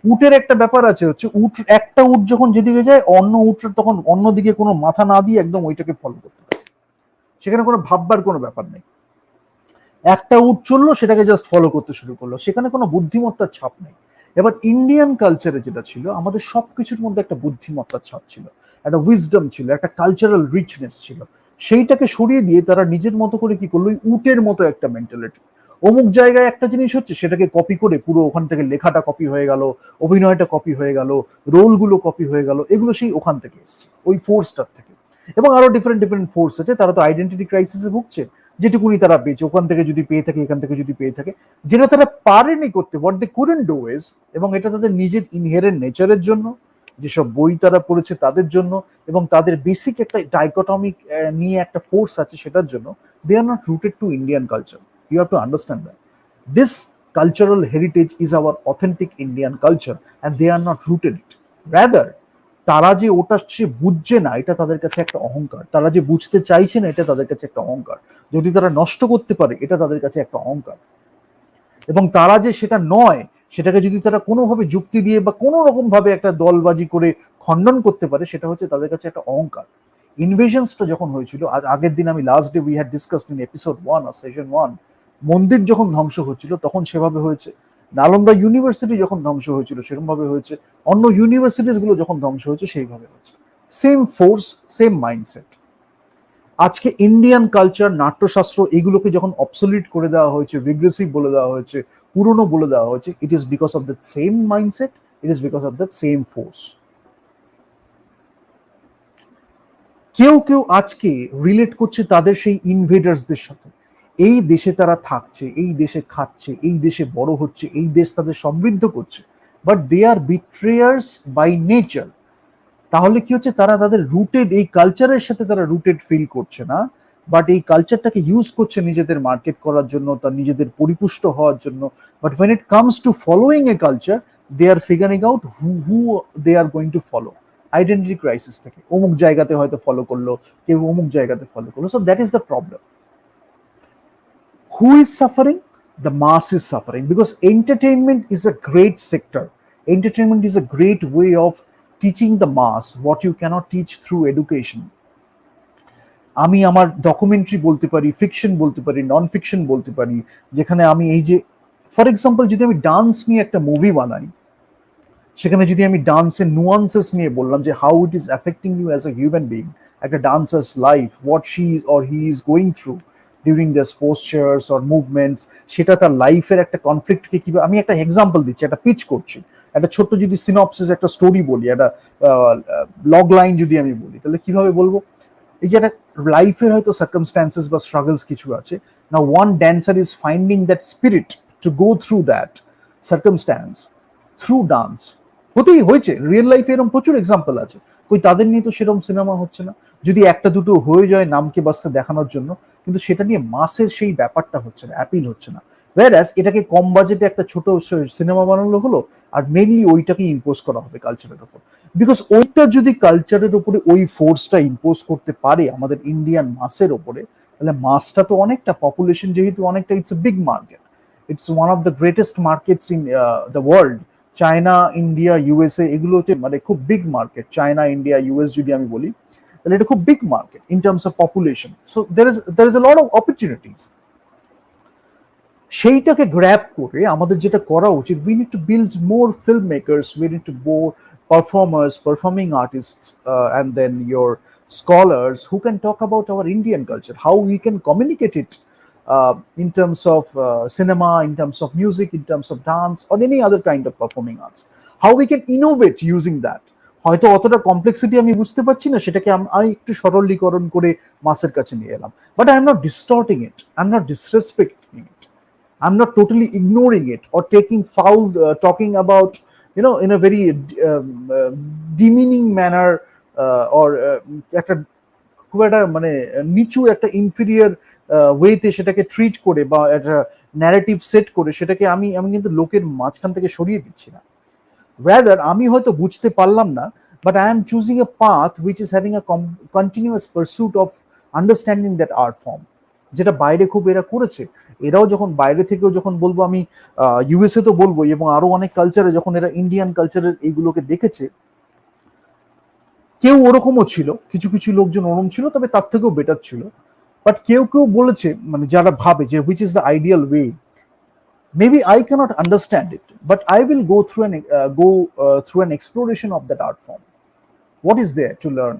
Speaker 1: উটের একটা ব্যাপার আছে, হচ্ছে উট, একটা উট যখন যেদিকে যায় অন্য উটের তখন অন্যদিকে কোনো মাথা না দিয়ে একদম ওইটাকে ফলো করতে থাকে, সেখানে কোনো ভাববার কোনো ব্যাপার নেই। একটা উট চললো, সেটাকে জাস্ট ফলো করতে শুরু করলো, সেখানে কোনো বুদ্ধিমত্তার ছাপ নেই। এবার ইন্ডিয়ান কালচারে যেটা ছিল, আমাদের সবকিছুর মধ্যে একটা বুদ্ধিমত্তার ছাপ ছিল, একটা উইজডম ছিল, একটা কালচারাল রিচনেস ছিল। সেইটাকে সরিয়ে দিয়ে তারা নিজের মতো করে কি করলো, উটের মতো একটা মেন্টালিটি। অমুক জায়গায় একটা জিনিস হচ্ছে, সেটাকে কপি করে পুরো ওখান থেকে লেখাটা কপি হয়ে গেল, অভিনয়টা কপি হয়ে গেল, রোলগুলো কপি হয়ে গেল, এগুলো সেই ওখান থেকে এসছে, ওই ফোর্সটার থেকে। এবং আরো ডিফারেন্ট ডিফারেন্ট ফোর্স আছে, তারা তো আইডেন্টিটি ক্রাইসিসে ভুগছে, যেটুকুনি তারা পেয়েছে ওখান থেকে যদি পেয়ে থাকে, এখান থেকে যদি পেয়ে থাকে, যেটা তারা পারেনি করতে, what they couldn't do is, এবং এটা তাদের নিজের ইনহেরেন্ট নেচারের জন্য, যেসব বই তারা পড়েছে তাদের জন্য, এবং তাদের বেসিক একটা ডাইকোটমিক নিয়ে একটা ফোর্স আছে সেটার জন্য, they are not rooted to Indian culture. You have to understand that this cultural heritage is our authentic Indian culture and they are not rooted it. Rather, তারা যে ওটা সে বুঝছে না, এটা তাদের কাছে একটা অহংকার। তারা যে বুঝতে চাইছে না, এটা তাদের কাছে একটা অহংকার। যদি তারা নষ্ট করতে পারে, এটা তাদের কাছে একটা অহংকার। এবং তারা যে সেটা নয়, সেটাকে যদি তারা কোনোভাবে যুক্তি দিয়ে বা কোনো রকম ভাবে একটা দলবাজি করে খণ্ডন করতে পারে, সেটা হচ্ছে তাদের কাছে একটা অহংকার। ইনভেশনসটা যখন হয়েছিল, আগের দিন আমি last day we had discussed in episode 1 or session 1, মন্দির যখন ধ্বংস হচ্ছিল তখন সেভাবে হয়েছে, নালন্দা ইউনিভার্সিটি যখন ধ্বংস হয়েছিল সেরকম ভাবে হয়েছে, অন্য ইউনিভার্সিটিস গুলো যখন ধ্বংস হয়েছে সেইভাবে হয়েছে। Same force, same mindset. আজকে ইন্ডিয়ান কালচার, নাট্যশাস্ত্র, এগুলোকে যখন অবসলিউট করে দেওয়া হয়েছে, রিগ্রেসিভ বলে দেওয়া হয়েছে, পুরনো বলে দেওয়া হয়েছে, it is because of that same mindset, it is because of that same force. কেউ কেউ আজকে রিলেট করছে তাদের সেই ইনভেডার্সদের সাথে। এই দেশে তারা থাকছে, এই দেশে খাচ্ছে, এই দেশে বড় হচ্ছে, এই দেশ তাদের সমৃদ্ধ করছে, but they are betrayers by nature. তাহলে কি হচ্ছে, তারা তাদের রুটেড এই কালচারের সাথে তারা রুটেড ফিল করছে না, বাট এই কালচারটাকে ইউজ করছে নিজেদের মার্কেট করার জন্য, তার নিজেদের পরিপুষ্ট হওয়ার জন্য। But when it comes to following a culture, they are figuring out who they are going to follow. Identity crisis থেকে অমুক জায়গাতে হয়তো ফলো করলো, কেউ অমুক জায়গাতে ফলো করলো। So that is the problem. Who is suffering? The mass is suffering, because entertainment is a great sector. Entertainment is a great way of teaching the mass what you cannot teach through education. আমি আমার documentary বলতে পারি, fiction বলতে পারি, non fiction বলতে পারি, যেখানে আমি এই যে ফর এক্সাম্পল যদি আমি ডান্স নিয়ে একটা মুভি বানাই, সেখানে যদি আমি ডান্সের নুয়ান্সেস নিয়ে বললাম যে how it is affecting you as a human being, একটা dancer's life, what she is or he is going through during this postures or movements, সেটা তার লাইফের একটা কনফ্লিক্টকে কিভাবে, আমি একটা এক্সাম্পল দিচ্ছি, একটা পিচ করছি, একটা ছোট্ট যদি সিনপসিস একটা স্টোরি বলি, একটা লগ লাইন যদি আমি বলি, তাহলে কিভাবে বলবো, এই যে একটা লাইফের হয়তো সার্কামস্ট্যান্সেস বা স্ট্রাগলস কিছু আছে না, one dancer is finding that spirit to go through that circumstance through dance. হতেই হয়েছে, রিয়েল লাইফে এরকম প্রচুর এক্সাম্পল আছে, কই তাদের নিয়ে তো সেরকম সিনেমা হচ্ছে না, যদি একটা দুটো হয়ে যায় নামকে বাস্তে দেখানোর জন্য, কিন্তু সেটা নিয়ে মাসের সেই ব্যাপারটা হচ্ছে না, অ্যাপিল হচ্ছে না। ওয়্যারঅ্যাজ এটাকে কম বাজেটে একটা ছোট সিনেমা বানানো হলো, আর মেইনলি ওইটাকে ইম্পোজ করা হবে কালচারের উপর, বিকজ ওইটা যদি কালচারের উপরে ওই ফোর্সটা ইম্পোজ করতে পারে আমাদের ইন্ডিয়ান মাসের ওপরে, তাহলে মাসটা তো অনেকটা, পপুলেশন যেহেতু অনেকটা, it's a big market, it's one of the greatest markets in the world. China, India, USA, এগুলো হচ্ছে মানে খুব big market. China, India, US যদি আমি বলি, তাহলে এটা খুব big market in terms of population. So there is a lot of opportunities. সেইটাকে গ্র্যাব করে আমাদের যেটা করা উচিত, we need to build more film makers, we need two more performers, performing artists, and then your scholars who can talk about our Indian culture, how we can communicate it in terms of cinema, in terms of music, in terms of dance, or any other kind of performing arts. How we can innovate using that. হয়তো অতটা complexity আমি বুঝতে পারছি না, সেটাকে আমি একটু সরলীকরণ করে মাসের কাছে নিয়ে এলাম, but I am not distorting it, I am not disrespecting it, I'm not totally ignoring it or taking foul, talking about, in a very demeaning manner, or একটা খুব একটা মানে নিচু একটা ইনফিরিয়ার ওয়েতে সেটাকে ট্রিট করে বা একটা ন্যারেটিভ সেট করে সেটাকে আমি আমি কিন্তু লোকের মাঝখান থেকে সরিয়ে দিচ্ছি না। রাদার আমি হয়তো বুঝতে পারলাম না, but I M choosing a path which is having a continuous pursuit of understanding that art form, যেটা বাইরে খুব এরা করেছে। এরাও যখন বাইরে থেকেও যখন বলবো আমি ইউএসএ তো বলবো, এবং আরো অনেক কালচারে যখন এরা ইন্ডিয়ান কালচারের এইগুলোকে দেখেছে, কেউ ওরকমও ছিল, কিছু কিছু লোকজন ওরকম ছিল, তবে তার থেকেও বেটার ছিল। বাট কেউ কেউ বলেছে, মানে যারা ভাবে যে which is the ideal way, maybe I cannot understand it, but I will go through an exploration of that art form. What is there to learn?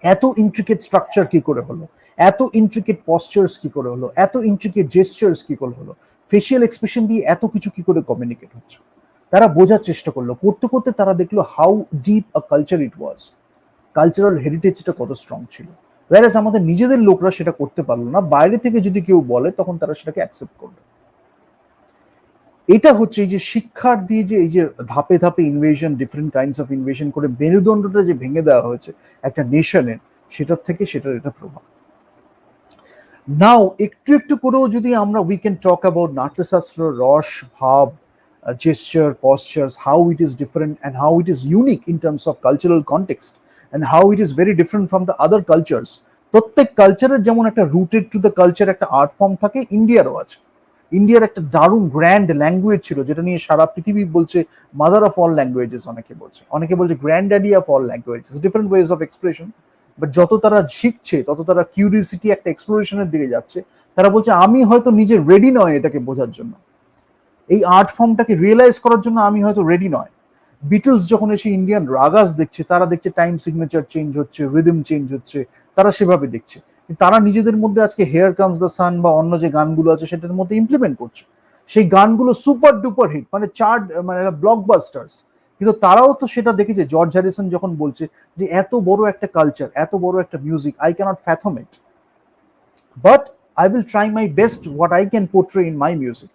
Speaker 1: এত ইন্ট্রিকেট স্ট্রাকচার কি করে হলো, এত ইন্ট্রিকেট পশ্চার্স কি করে হলো, এত ইন্ট্রিকেট জেস্টার্স কি করে হলো, ফেশিয়াল এক্সপ্রেশন দিয়ে এত কিছু কি করে কমিউনিকেট হচ্ছে। তারা বোঝার চেষ্টা করলো, করতে করতে তারা দেখলো how deep a culture it was, cultural হেরিটেজটা কত স্ট্রং ছিল। ওয়ারাস আমাদের নিজেদের লোকরা সেটা করতে পারলো না, বাইরে থেকে যদি কেউ বলে তখন তারা সেটাকে অ্যাকসেপ্ট করবে। এটা হচ্ছে এই যে শিক্ষার দিয়ে যে এই যে ধাপে ধাপে invasion, different kinds of invasion করে মেরুদণ্ডটা যে ভেঙে দেওয়া হয়েছে একটা নেশনের, সেটার থেকে সেটার এটা প্রভাব। নাও একটু একটু করেও যদি আমরা we can talk about Natyashastra, রস, ভাব, gesture, postures, how it is different and how it is unique in terms of cultural context and how it is very different from the other cultures. প্রত্যেক কালচারের যেমন একটা রুটেড টু দ্য কালচার একটা art form থাকে, ইন্ডিয়ারও আছে। ইন্ডিয়ার একটা দারুণ গ্র্যান্ড ল্যাঙ্গুয়েজ ছিল, যেটা নিয়ে সারা পৃথিবী বলছে মাদার অফ অল ল্যাঙ্গুয়েজেস, অনেকে বলছে grand daddy of all languages, different ways of expression. But যত তারা শিখছে তত তারা কিউরিয়াসিটি একটা এক্সপ্লোরেশনের দিকে যাচ্ছে। তারা বলছে আমি হয়তো নিজে রেডি নয় এটাকে বোঝার জন্য, এই আর্ট ফর্মটাকে রিয়েলাইজ করার জন্য আমি হয়তো রেডি নয়। বিটলস যখন এসে ইন্ডিয়ান রাগাস দেখছে, তারা দেখছে টাইম সিগনেচার চেঞ্জ হচ্ছে, রিদম চেঞ্জ হচ্ছে, তারা সেভাবে দেখছে। তারা নিজেদের মধ্যে আজকে হেয়ার কামস দ্য সান বা অন্য যে গানগুলো আছে সেটার মধ্যে ইমপ্লিমেন্ট করছে। সেই গানগুলো সুপার ডুপার হিট, মানে চার্ট, মানে ব্লকবাস্টার্স। কিন্তু তারাও তো সেটা দেখেছে, জর্জ হ্যারিসন যখন বলছে যে এত বড় একটা কালচার, এত বড় একটা music, I can't fathom it, but I will try my best what I can portray in my music,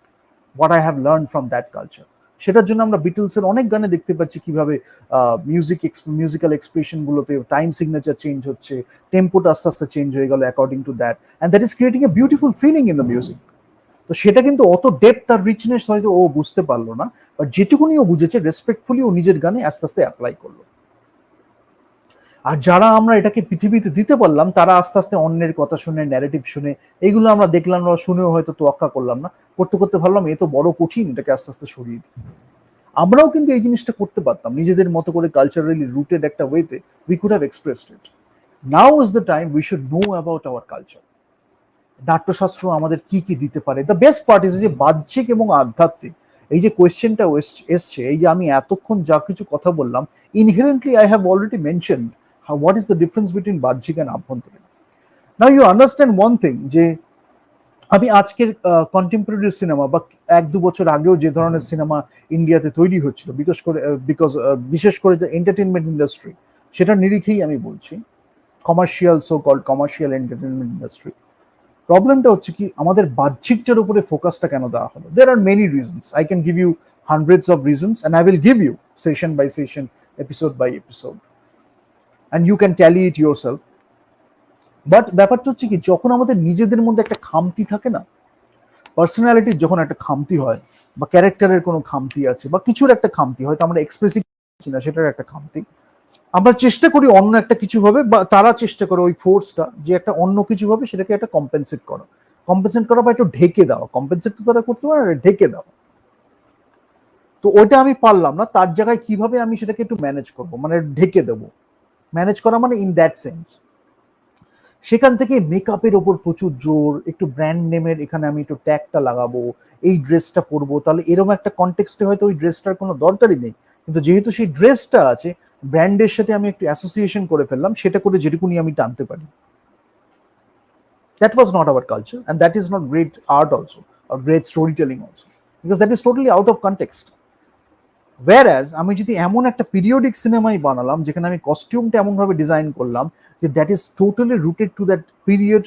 Speaker 1: what I have learned from that culture. সেটার জন্য আমরা বিটলসের অনেক গানে দেখতে পাচ্ছি কিভাবে মিউজিক্যাল এক্সপ্রেশন গুলোতে টাইম সিগনেচার চেঞ্জ হচ্ছে, টেম্পোটা আস্তে আস্তে চেঞ্জ হয়ে গেল according to that, and that is creating a beautiful feeling in the music. তো সেটা কিন্তু অত ডেপথ আর রিচনেস হয়তো ও বুঝতে পারলো না, বাট যেটুকুনি ও বুঝেছে রেসপেক্টফুলি ও নিজের গানে আস্তে আস্তে অ্যাপ্লাই করলো। আর যারা আমরা এটাকে পৃথিবীতে দিতে পারলাম, তারা আস্তে আস্তে অন্যের কথা শুনে, ন্যারেটিভ শুনে, এইগুলো আমরা দেখলাম না, শুনেও হয়তো তোয়াক্কা করলাম না, করতে করতে ভাবলাম এ তো বড় কঠিন, এটাকে আস্তে আস্তে সরিয়ে দিই। আমরাও কিন্তু এই জিনিসটা করতে পারতাম নিজেদের মতো করে, কালচারালি রুটেড একটা ওয়েতে we could have expressed it. Now is the time we should know about our culture. Natyashastra আমাদের কি কি দিতে পারে। দ্য বেস্ট পার্ট ইজ যে বাহ্যিক এবং আধ্যাত্মিক এই যে কোয়েশ্চেনটা এসছে, এই যে আমি এতক্ষণ যা কিছু কথা বললাম, inherently I have already mentioned what is the difference between বাহ্যিক and আভ্যন্তরীণ। Now you understand one thing, যে আমি আজকের কন্টেম্পোরারি সিনেমা বা 1-2 বছর আগেও যে ধরনের সিনেমা ইন্ডিয়াতে তৈরি হচ্ছিল, বিশেষ করে যে এন্টারটেনমেন্ট ইন্ডাস্ট্রি, সেটার নিরিখেই আমি বলছি, commercial, so called commercial entertainment industry, প্রবলেমটা হচ্ছে কি আমাদের বাহ্যিকটার উপরে ফোকাসটা কেন দেওয়া হলো। There are many reasons, I can give you hundreds of reasons and I will give you session by session, episode by episode, and you can tally it yourself. But ব্যাপারটা হচ্ছে কি, যখন আমাদের নিজেদের মধ্যে একটা খামতি থাকে না, পার্সোনালিটির যখন একটা খামতি হয়, বা ক্যারেক্টারের কোনো খামতি আছে, বা কিছুর একটা খামতি হয়তো আমরা এক্সপ্রেসিভ করছি না, সেটার একটা খামতি, আমরা চেষ্টা করি অন্য একটা কিছু ভাবে, বা তারা চেষ্টা করে ওই ফোর্সটা যে একটা অন্য কিছু ভাবে সেটাকে একটা কম্পেনসেট করা বা একটু ঢেকে দেওয়া। কম্পেনসেট তো তারা করতে পারে, ঢেকে দেওয়া। তো ওইটা আমি পারলাম না, তার জায়গায় কিভাবে আমি সেটাকে একটু ম্যানেজ করবো, মানে ঢেকে দেবো, ম্যানেজ করা মানে ইন দ্যাট সেন্স। সেখান থেকে মেকআপের ওপর প্রচুর জোর, একটু ব্র্যান্ড নেমের এখানে আমি একটু ট্যাগটা লাগাবো, এই ড্রেসটা পরবো, তাহলে এরকম একটা কনটেক্সটে হয়তো ওই ড্রেসটার কোনো দরকারই নেই, কিন্তু যেহেতু সেই ড্রেসটা আছে, ব্র্যান্ডের সাথে আমি একটু অ্যাসোসিয়েশন করে ফেললাম, সেটা করে যেটুকুনি আমি টানতে পারি। That was not our culture, and that is not great art also, or great storytelling also, because that is totally out of context. Whereas আমি যদি এমন একটা পিরিয়ডিক সিনেমাই বানালাম যেখানে আমি কস্টিউমটা এমনভাবে ডিজাইন করলাম যে that is totally rooted to that period,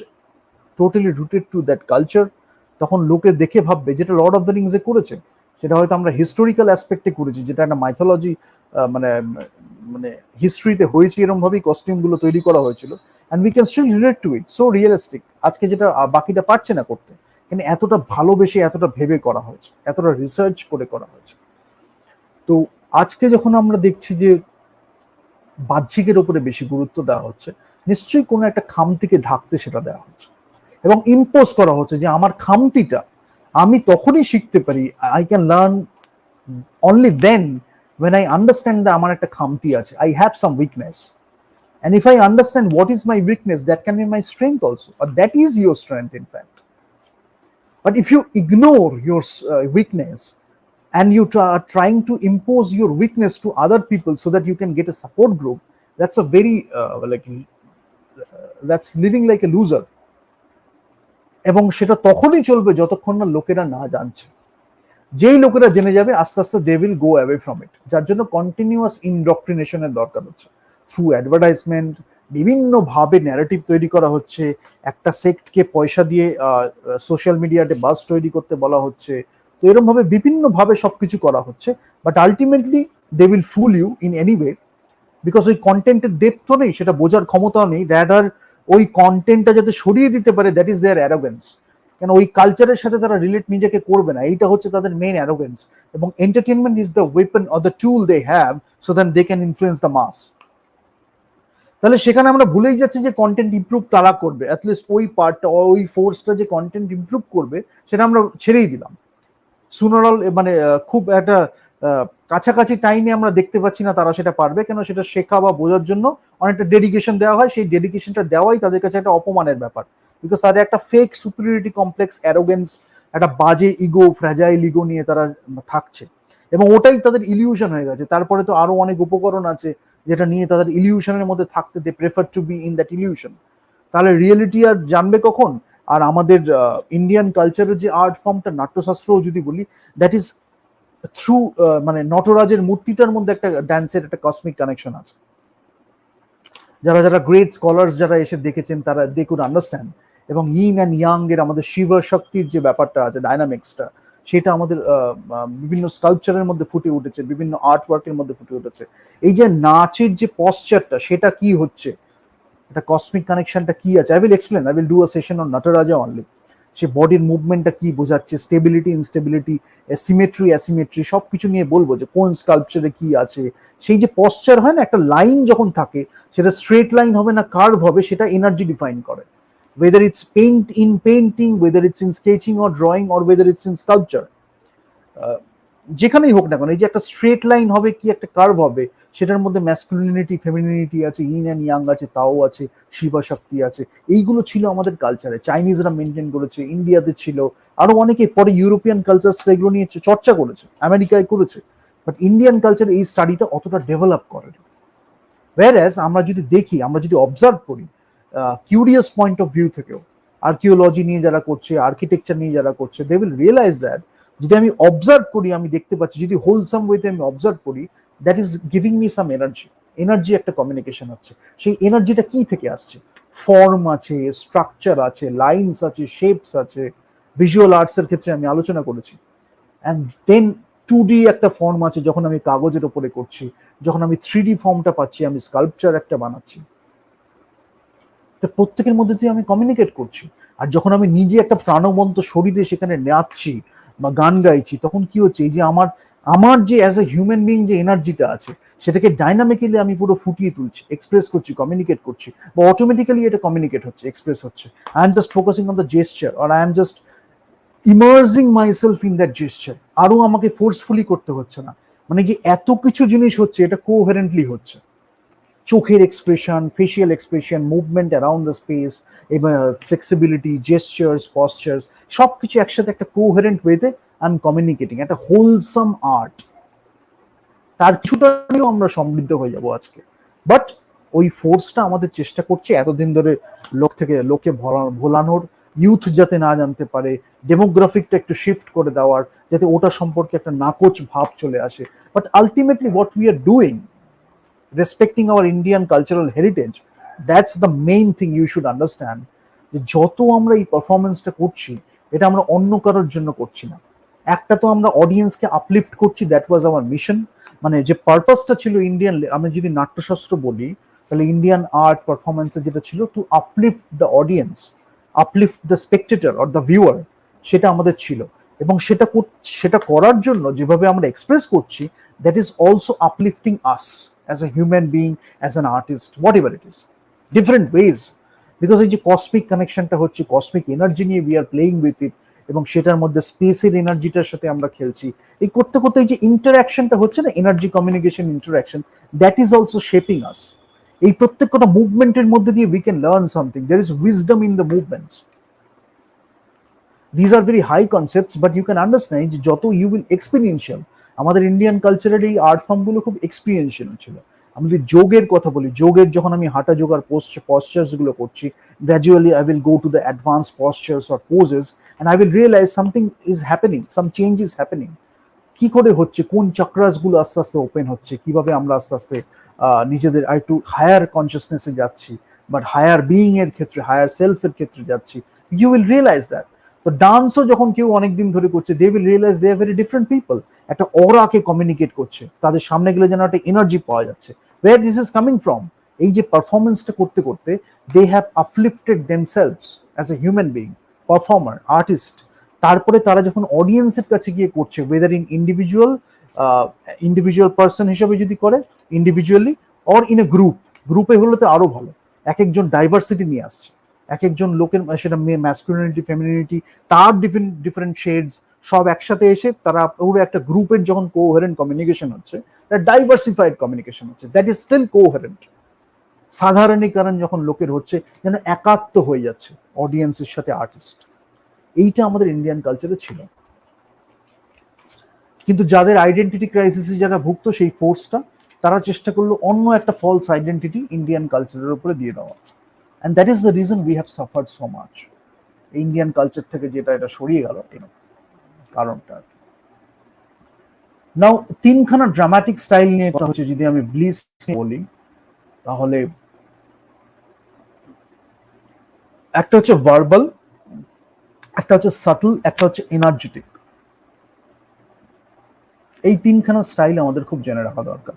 Speaker 1: totally rooted to that culture, তখন লোকে দেখে ভাববে, যেটা লর্ড অফ দ্য রিংসে করেছে, সেটা হয়তো আমরা হিস্টোরিক্যাল অ্যাসপেক্টে করেছি, যেটা একটা মাইথোলজি, মানে মানে হিস্ট্রিতে হয়েছে, এরকমভাবেই কস্টিউমগুলো তৈরি করা হয়েছিল, and we can still relate to it, so realistic. আজকে যেটা বাকিটা পারছে না করতে, কিন্তু এতটা ভালোবেসে, এতটা ভেবে করা হয়েছে, এতটা রিসার্চ করে করা হয়েছে। তো আজকে যখন আমরা দেখছি যে বাহ্যিকের উপরে বেশি গুরুত্ব দেওয়া হচ্ছে, নিশ্চয়ই কোনো একটা খামতিকে ঢাকতে সেটা দেওয়া হচ্ছে, এবং ইম্পোজ করা হচ্ছে যে আমার খামতিটা আমি তখনই শিখতে পারি, I can learn only then when I understand that আমার একটা খামতি আছে, I have some weakness, and if I understand what is my weakness, that can be my strength also, or that is your strength in fact. But if you ignore your weakness, and you are trying to impose your weakness to other people so that you can get a support group, that's a very that's living like a loser. এবং সেটা তখনই চলবে যতক্ষণ না লোকেরা না জানছে। যেই লোকেরা জেনে যাবে, আস্তে আস্তে they will go away from it, যার জন্য কন্টিনিউয়াস ইনডক্ট্রিনেশনের দরকার হচ্ছে, থ্রু অ্যাডভার্টাইজমেন্ট, বিভিন্নভাবে ন্যারেটিভ তৈরি করা হচ্ছে, একটা সেক্টকে পয়সা দিয়ে সোশ্যাল মিডিয়াতে বাস তৈরি করতে বলা হচ্ছে, তো এরকমভাবে বিভিন্নভাবে সবকিছু করা হচ্ছে, but ultimately they will fool you in any way, because ওই কন্টেন্টের ডেপথ নেই, সেটা বোঝার ক্ষমতা নেই, র্যাদার ওই কন্টেন্টটা যাতে সরিয়ে দিতে পারে, দ্যাট ইজ দেয়ার অ্যারোগেন্স, কেন ওই কালচারের সাথে তারা রিলেট নিজেকে করবে না, এইটা হচ্ছে তাদের মেইন অ্যারোগেন্স, এবং entertainment is the weapon or the tool they have so that they can influence the mass. তাহলে সেখানে আমরা ভুলেই যাচ্ছি যে কন্টেন্ট ইমপ্রুভ তারা করবে, অ্যাটলিস্ট ওই পার্টটা, ওই ফোর্সটা যে কন্টেন্ট ইমপ্রুভ করবে, সেটা আমরা ছেড়েই দিলাম। সুনারল মানে খুব একটা কাছাকাছি টাইমে আমরা দেখতে পাচ্ছি না তারা সেটা পারবে, কেন সেটা শেখা বা বোঝার জন্য অনেকটা ডেডিকেশন দেওয়া হয়, সেই ডেডিকেশনটা দেওয়াই তাদের কাছে একটা অপমানের ব্যাপার, বিকজ তাদের একটা ফেক সুপিরিয়রিটি কমপ্লেক্স, অ্যারোগেন্স, একটা বাজে ইগো, ফ্র্যাজাইল ইগো নিয়ে তারা থাকছে, এবং ওটাই তাদের ইলিউশন হয়ে গেছে। তারপরে তো আরো অনেক উপকরণ আছে যেটা নিয়ে তাদের ইলিউশনের মধ্যে থাকতে, they prefer to be in that illusion. তাহলে রিয়েলিটি আর জানবে কখন? আর আমাদের ইন্ডিয়ান কালচারের যে আর্ট ফর্মটা, নাট্যশাস্ত্রও যদি বলি, দ্যাট ইজ থ্রু মানে নটরাজের মূর্তিটার মধ্যে একটা ড্যান্সের একটা কসমিক কানেকশন আছে। যারা যারা গ্রেট স্কলার্স যারা এসে দেখেছেন, তারা দে কুড আন্ডারস্ট্যান্ড, এবং ইন অ্যান্ড ইয়াং এর আমাদের শিব শক্তির যে ব্যাপারটা আছে, ডাইনামিক্সটা, সেটা আমাদের বিভিন্ন স্কাল্পচারের মধ্যে ফুটে উঠেছে, বিভিন্ন আর্ট ওয়ার্কের মধ্যে ফুটে উঠেছে। এই যে নাচের যে পশ্চারটা, সেটা কি হচ্ছে, একটা কসমিক কানেকশনটা কি আছে, I will explain, I will do a session on Nataraja only. সে বডির মুভমেন্টটা কি বোঝাচ্ছে, স্টেবিলিটি, ইনস্টেবিলিটি, সিমেট্রি, অ্যাসিমেট্রি, সবকিছু নিয়ে বলবো যে কোন স্কাল্পচারে কি আছে। সেই যে পশ্চার হয় না, একটা লাইন যখন থাকে, সেটা স্ট্রেট লাইন হবে না কার্ভ হবে, সেটা এনার্জি ডিফাইন করে, whether it's painting, whether it's in sketching or drawing, or whether it's in sculpture, যেখানেই হোক না কেন, এই যে একটা স্ট্রেট লাইন হবে কি একটা কার্ভ হবে, সেটার মধ্যে ম্যাসকুলিনিটি, ফেমিনিনিটি আছে, ইন অ্যান্ড ইয়াং আছে, তাও আছে, শিবা শক্তি আছে। এইগুলো ছিল আমাদের কালচারে, চাইনিজরা মেনটেন করেছে, ইন্ডিয়াতে ছিল, আরো অনেকে পরে ইউরোপিয়ান কালচার এগুলো নিয়ে চর্চা করেছে, আমেরিকায় করেছে, বাট ইন্ডিয়ান কালচার এই স্টাডিটা অতটা ডেভেলপ করে। ওয়্যারএজ আমরা যদি দেখি, আমরা যদি অবজার্ভ করি কিউরিয়াস পয়েন্ট অফ ভিউ থেকেও, আর্কিওলজি নিয়ে যারা করছে, আর্কিটেকচার নিয়ে যারা করছে, দে উইল রিয়েলাইজ দ্যাট, যদি আমি অবজার্ভ করি, আমি দেখতে পাচ্ছি, যদি হোলসাম ওয়েতে আমি অবজার্ভ করি, that is giving me some energy. Energy একটা কমিউনিকেশন হচ্ছে, সেই এনার্জিটা কি থেকে আসছে? ফর্ম আছে, স্ট্রাকচার আছে, লাইনস আছে, শেপস আছে, ভিজুয়াল আর্টসের ক্ষেত্রে আমি আলোচনা করেছি, অ্যান্ড দেন 2D একটা ফর্ম আছে যখন আমি কাগজের উপরে করছি, যখন আমি 3D ফর্মটা পাচ্ছি, আমি স্কাল্পচার একটা বানাচ্ছি, তো প্রত্যেকের মধ্যে দিয়ে আমি কমিউনিকেট করছি। আর যখন আমি নিজে একটা প্রাণবন্ত শরীরে সেখানে নাচছি বা গান গাইছি, তখন কি হচ্ছে, এই যে আমার যে অ্যাজ এ হিউম্যান বিং যে এনার্জিটা আছে, সেটাকে ডাইনামিক্যালি আমি পুরো ফুটিয়ে তুলছি, এক্সপ্রেস করছি, কমিউনিকেট করছি, বা অটোমেটিক্যালি এটা কমিউনিকেট হচ্ছে, এক্সপ্রেস হচ্ছে। I am just focusing on the gesture, or I am just emerging myself in that gesture. আরো আমাকে ফোর্সফুলি করতে হচ্ছে না, মানে যে এত কিছু জিনিস হচ্ছে, এটা কোহেরেন্টলি হচ্ছে। চোখের expression, facial expression, movement around the space, এবং ফ্লেক্সিবিলিটি, জেস্টার্স, পশ্চার্স, সবকিছু একসাথে একটা কোহেরেন্ট ওয়েতে আই এম কমিউনিকেটিং, একটা হোলসাম আর্ট। তার কিছুটা নিয়েও আমরা সমৃদ্ধ হয়ে যাব আজকে। বাট ওই ফোর্সটা আমাদের চেষ্টা করছে এতদিন ধরে লোকে ভোলানোর, ইউথ যাতে না জানতে পারে, ডেমোগ্রাফিকটা একটু শিফট করে দেওয়ার, যাতে ওটা সম্পর্কে একটা নাকচ ভাব চলে আসে। But ultimately what we are doing, respecting our Indian cultural heritage, that's the main thing you should understand. যে যত আমরা এই পারফরমেন্সটা করছি, এটা আমরা অন্য কারোর জন্য করছি না। একটা তো আমরা অডিয়েন্সকে আপলিফট করছি, দ্যাট ওয়াজ আওয়ার মিশন। মানে যে পারপাসটা ছিল ইন্ডিয়ান, আমি যদি নাট্যশাস্ত্র বলি, তাহলে ইন্ডিয়ান আর্ট পারফরমেন্সে যেটা ছিল, to uplift the audience, uplift the spectator or the viewer, সেটা আমাদের ছিল। এবং সেটা করার জন্য যেভাবে আমরা এক্সপ্রেস করছি, that is also uplifting us as a human being, as an artist, what ever it is, different ways. Because এই যে কসমিক কানেকশনটা হচ্ছে, কসমিক এনার্জি নিয়ে we are playing with it, এবং সেটার মধ্যে স্পেসের এনার্জিটার সাথে আমরা খেলছি। এই করতে করতে এই যে ইন্টারাকশনটা হচ্ছে না, energy communication interaction, that is also shaping us. এই প্রত্যেকটা মুভমেন্টের মধ্যে দিয়ে we can learn something, there is wisdom in the movements. These are very high concepts, but you can understand যে যত ইউ উইল এক্সপিরিয়েন্সিয়াল, আমাদের ইন্ডিয়ান কালচারের এই আর্ট ফর্মগুলো খুব এক্সপিরিয়েন্সিয়াল ছিল। আমি যদি যোগের কথা বলি, যোগের যখন আমি হাঁটা যোগ আর পশ্চার্স গুলো করছি, gradually I will go to the advance postures or poses, and I will realise something is happening, some change is happening. কি করে হচ্ছে, কোন চক্রাস গুলো আস্তে আস্তে ওপেন হচ্ছে, কিভাবে আমরা আস্তে আস্তে নিজেদের আর একটু হায়ার কনসিয়াসনেসে যাচ্ছি, বাট হায়ার বিইং এর ক্ষেত্রে, হায়ার সেলফের ক্ষেত্রে যাচ্ছি, ইউ উইল রিয়েলাইজ দ্যাট। তো ডান্সও যখন কেউ অনেকদিন ধরে করছে, they will realize they are very different people, একটা অরাকে কমিউনিকেট করছে, তাদের সামনে গেলে যেন একটা এনার্জি পাওয়া যাচ্ছে। Where this is coming from, এই যে পারফরমেন্সটা করতে করতে they have uplifted themselves as a human being, performer, artist. তারপরে তারা যখন অডিয়েন্সের কাছে গিয়ে করছে, ওয়েদার ইন ইন্ডিভিজুয়াল পার্সন হিসেবে যদি করে, ইন্ডিভিজুয়ালি, অর ইন এ গ্রুপে হলে তো আরো ভালো। এক একজন ডাইভার্সিটি নিয়ে আসছে, এক একজন লোকের, সেটা ম্যাসকুলিনিটি, ফেমিনিটি, তার ডিফারেন্ট শেডস সব একসাথে এসে তারা পুরো একটা গ্রুপের যখন কোহেরেন্ট কমিউনিকেশন হচ্ছে, ডাইভার্সিফাইড কমিউনিকেশন হচ্ছে, দ্যাট ইজ স্টিল কোহেরেন্ট। সাধারণীকরণ যখন লোকের হচ্ছে, যেন একাত্ম হয়ে যাচ্ছে অডিয়েন্সের সাথে আর্টিস্ট। এইটা আমাদের ইন্ডিয়ান কালচারে ছিল। কিন্তু যাদের আইডেন্টিটি ক্রাইসিসে যারা ভুক্ত, সেই ফোর্সটা তারা চেষ্টা করলো অন্য একটা ফলস আইডেন্টিটি ইন্ডিয়ান কালচারের উপরে দিয়ে দেওয়া, and that is the reason we have suffered so much. Indian culture থেকে যেটা এটা সরিয়ে গেল, কারণটা। নাও তিনখানা ড্রামাটিক স্টাইল নিয়ে কথা হচ্ছে, যদি আমি ব্লিস বলি, তাহলে একটা হচ্ছে ভার্বাল, একটা হচ্ছে সাটল, একটা হচ্ছে এনার্জেটিক। এই তিনখানা স্টাইল আমাদের খুব জেনে রাখা দরকার।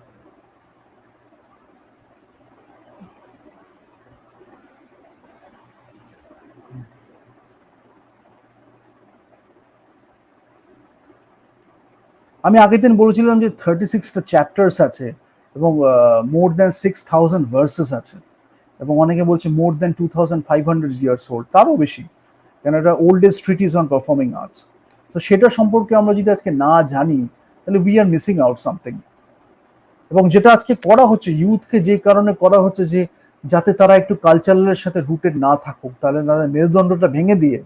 Speaker 1: আমি আগের দিন বলেছিলাম যে 36টা চ্যাপ্টার্স আছে, এবং মোর দ্যান 6000 ভার্সেস আছে, এবং অনেকে বলছে মোর দ্যান 2500 ইয়ার্স ওল্ড, তারও বেশি, কেন এটা oldest treaties on performing arts. তো সেটা সম্পর্কে আমরা যদি আজকে না জানি, তাহলে we are missing out something. এবং যেটা আজকে করা হচ্ছে ইউথকে, যে কারণে করা হচ্ছে, যে যাতে তারা একটু কালচারালের সাথে রুটেড না থাকুক, তাহলে তাদের মেরুদণ্ডটা ভেঙে দিয়ে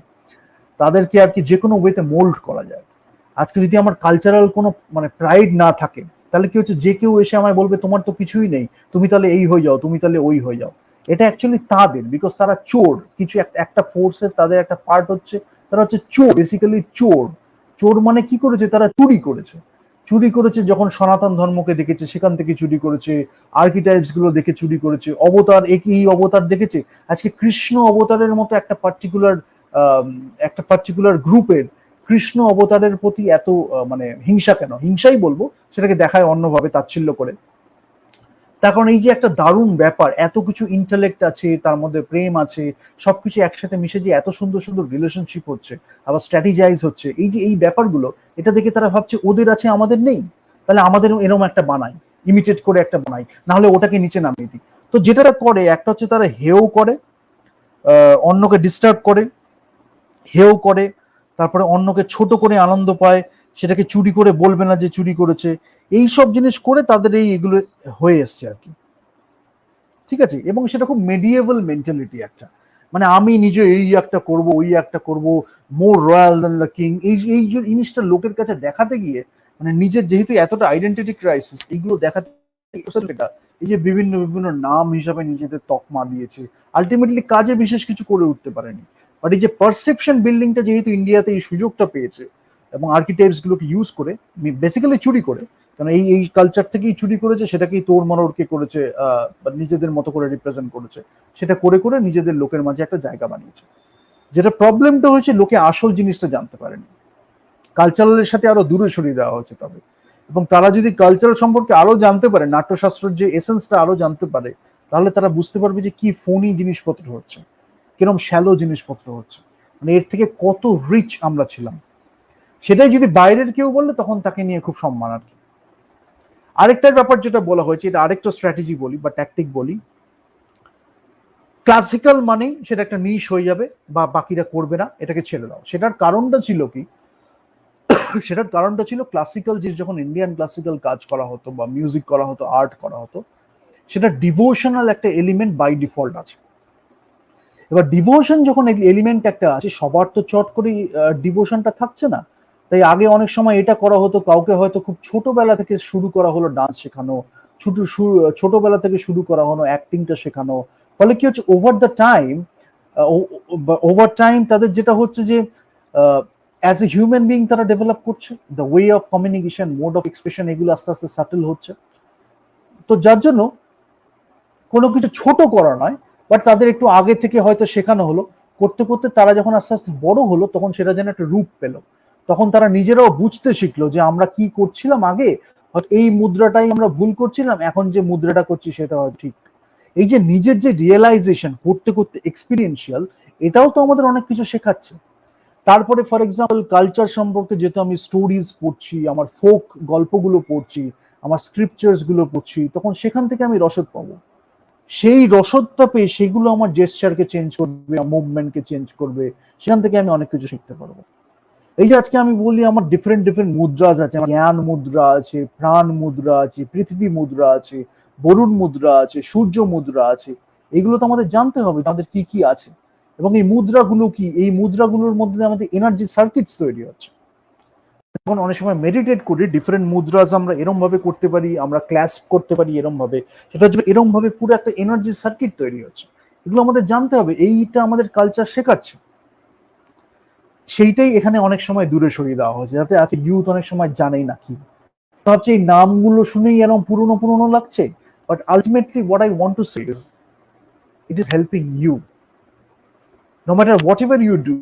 Speaker 1: তাদেরকে আর কি যে কোনো ওয়েতে মোল্ড করা যায়। আজকে যদি আমার কালচারাল কোনো মানে প্রাইড না থাকে, তাহলে কি হচ্ছে, যে কেউ এসে আমায় বলবে তোমার তো কিছুই নেই, তুমি তাহলে এই হয়ে যাও, তুমি তাহলে ওই হয়ে যাও। এটা অ্যাকচুয়ালি তাদের, বিকজ তারা চোর, কিছু একটা ফোর্সের তাদের একটা পার্ট হচ্ছে, তারা হচ্ছে চোর, বেসিক্যালি চোর। চোর মানে কি করেছে, তারা চুরি করেছে যখন সনাতন ধর্মকে দেখেছে, সেখান থেকে চুরি করেছে, আর্কিটাইপস গুলো দেখে চুরি করেছে, অবতার, এই অবতার দেখেছে। আজকে কৃষ্ণ অবতারের মতো একটা পার্টিকুলার গ্রুপের কৃষ্ণ অবতারের প্রতি এত মানে হিংসা কেন, হিংসাই বলবো, সেটাকে দেখায় অন্যভাবে তাচ্ছিল্য করে। তার কারণ এই যে একটা দারুণ ব্যাপার, এত কিছু ইন্টেলেক্ট আছে, তার মধ্যে প্রেম আছে, সবকিছু একসাথে মিশে যে এত সুন্দর সুন্দর রিলেশনশিপ হচ্ছে, আবার স্ট্র্যাটেজাইজ হচ্ছে, এই যে এই ব্যাপারগুলো, এটা দেখে তারা ভাবছে ওদের আছে আমাদের নেই, তাহলে আমাদের এরকম একটা বানাই, ইমিটেট করে একটা বানাই, না হলে ওটাকে নিচে নামিয়ে দিই। তো যেটা করে, একটা হচ্ছে তারা হেও করে, অন্যকে ডিস্টার্ব করে, হেও করে, তারপরে অন্যকে ছোট করে আনন্দ পায়, সেটাকে চুরি করে বলবে না যে চুরি করেছে, এই সব জিনিস করে তাদের এগুলো হয়ে এসছে আর কি। ঠিক আছে, এবং সেটা খুব মেডিয়েভাল মেন্টালিটি একটা, মানে আমি নিজে এই একটা করব, ওই একটা করব, মোর রয়্যাল দ্যান দ্য কিং, এই যে জিনিসটা লোকের কাছে দেখাতে গিয়ে, মানে নিজের যেহেতু এতটা আইডেন্টিটি ক্রাইসিস, এইগুলো দেখাতে এটা, এই যে বিভিন্ন বিভিন্ন নাম হিসাবে নিজেদের তকমা দিয়েছে, আলটিমেটলি কাজে বিশেষ কিছু করে উঠতে পারেনি। বাট এই যে পারসেপশন বিল্ডিংটা যেহেতু ইন্ডিয়াতে এই সুযোগটা পেয়েছে, এবং আর্কিটেক্টস গুলোকে ইউজ করে, বেসিক্যালি চুরি করে, কারণ এই এই কালচার থেকেই চুরি করেছে, সেটাকেই তোর মনোরকে করেছে, বা নিজেদের মতো করে রিপ্রেজেন্ট করেছে, সেটা করে করে নিজেদের লোকের মাঝে একটা জায়গা বানিয়েছে। যেটা প্রবলেমটা হয়েছে, লোকে আসল জিনিসটা জানতে পারেনি, কালচারালের সাথে আরো দূরে সরিয়ে দেওয়া হচ্ছে তবে। এবং তারা যদি কালচারাল সম্পর্কে আরো জানতে পারে, নাট্যশাস্ত্রের যে এসেন্সটা আরো জানতে পারে, তাহলে তারা বুঝতে পারবে যে কি ফোনি জিনিসপত্র হচ্ছে, কিরম শ্যালো জিনিসপত্র হচ্ছে, মানে এর থেকে কত রিচ আমরা ছিলাম। সেটাই যদি বাইরের কেউ বললে, তখন তাকে নিয়ে খুব সম্মান আর কি। আরেকটা ব্যাপার যেটা বলা হয়েছে, এটা আরেকটা স্ট্র্যাটেজি বলি বা ট্যাকটিক বলি, ক্লাসিক্যাল মানেই সেটা একটা নিশ হয়ে যাবে বা বাকিরা করবে না, এটাকে ছেড়ে দাও। সেটার কারণটা ছিল কি, সেটার কারণটা ছিল ক্লাসিক্যাল, যে যখন ইন্ডিয়ান ক্লাসিক্যাল কাজ করা হতো বা মিউজিক করা হতো, আর্ট করা হতো, সেটা ডিভোশনাল একটা এলিমেন্ট বাই ডিফল্ট আছে। এবার ডিভোশন যখন এলিমেন্ট একটা আছে, সবার তো চট করে ডিভোশনটা থাকছে না। তাই আগে অনেক সময় এটা করা হতো, কাউকে হয়তো খুব ছোটবেলা থেকে শুরু করা হলো ডান্স শেখানো, ছোটবেলা থেকে শুরু করা হলো অ্যাক্টিংটা শেখানো। ফলে কি হচ্ছে, ওভার টাইম তাদের যেটা হচ্ছে যে, অ্যাজ এ হিউম্যান বিং তারা ডেভেলপ করছে, the way of communication, mode of expression, এগুলো আস্তে আস্তে সাটেল হচ্ছে। তো যার জন্য কোনো কিছু ছোট করা নয়, বাট তাদের একটু আগে থেকে হয়তো শেখানো হলো, করতে করতে তারা যখন আস্তে আস্তে বড় হলো, তখন সেটা যেন একটা রূপ পেল। তখন তারা নিজেরাও বুঝতে শিখলো যে আমরা কি করছিলাম আগে, হয়তো এই মুদ্রাটাই আমরা ভুল করছিলাম, এখন যে মুদ্রাটা করছি সেটা হয়তো ঠিক। এই যে নিজের যে রিয়েলাইজেশন করতে করতে এক্সপিরিয়েন্সিয়াল, এটাও তো আমাদের অনেক কিছু শেখাচ্ছে। তারপরে ফর এক্সাম্পল কালচার সম্পর্কে যেহেতু আমি স্টোরিজ পড়ছি, আমার ফোক গল্পগুলো পড়ছি, আমার স্ক্রিপচার্স গুলো পড়ছি, তখন সেখান থেকে আমি রসদ পাবো। সেই রসদটা পেয়ে সেগুলো আমার জেস্টারকে চেঞ্জ করবে, মুভমেন্টকে চেঞ্জ করবে, সেখান থেকে আমি অনেক কিছু শিখতে পারবো। এই যে আজকে আমি বলি আমার ডিফারেন্ট ডিফারেন্ট মুদ্রাজ আছে, আমার জ্ঞান মুদ্রা আছে, প্রাণ মুদ্রা আছে, পৃথিবী মুদ্রা আছে, বরুণ মুদ্রা আছে, সূর্য মুদ্রা আছে। এগুলো তো আমাদের জানতে হবে আমাদের কি কি আছে, এবং এই মুদ্রাগুলো কি, এই মুদ্রাগুলোর মধ্যে আমাদের এনার্জি সার্কিটস তৈরি হচ্ছে। এখন অনেক সময় মেডিটেট করি, ডিফারেন্ট মুদ্রাজ আমরা এরম ভাবে করতে পারি, আমরা ক্লাসপ করতে পারি এরম ভাবে, সেটার জন্য এরম ভাবে পুরো একটা এনার্জি সার্কিট তৈরি হচ্ছে। এগুলো আমাদের জানতে হবে, এইটা আমাদের কালচার শেখাচ্ছে। সেইটাই এখানে অনেক সময় দূরে সরিয়ে দেওয়া হয়েছে, যাতে আজকে ইউথ অনেক সময় জানেই না কি ভাবছে, এই নামগুলো শুনেই এরকম পুরনো পুরনো লাগছে। But ultimately what I want to say is, it is helping you, no matter what ever you do.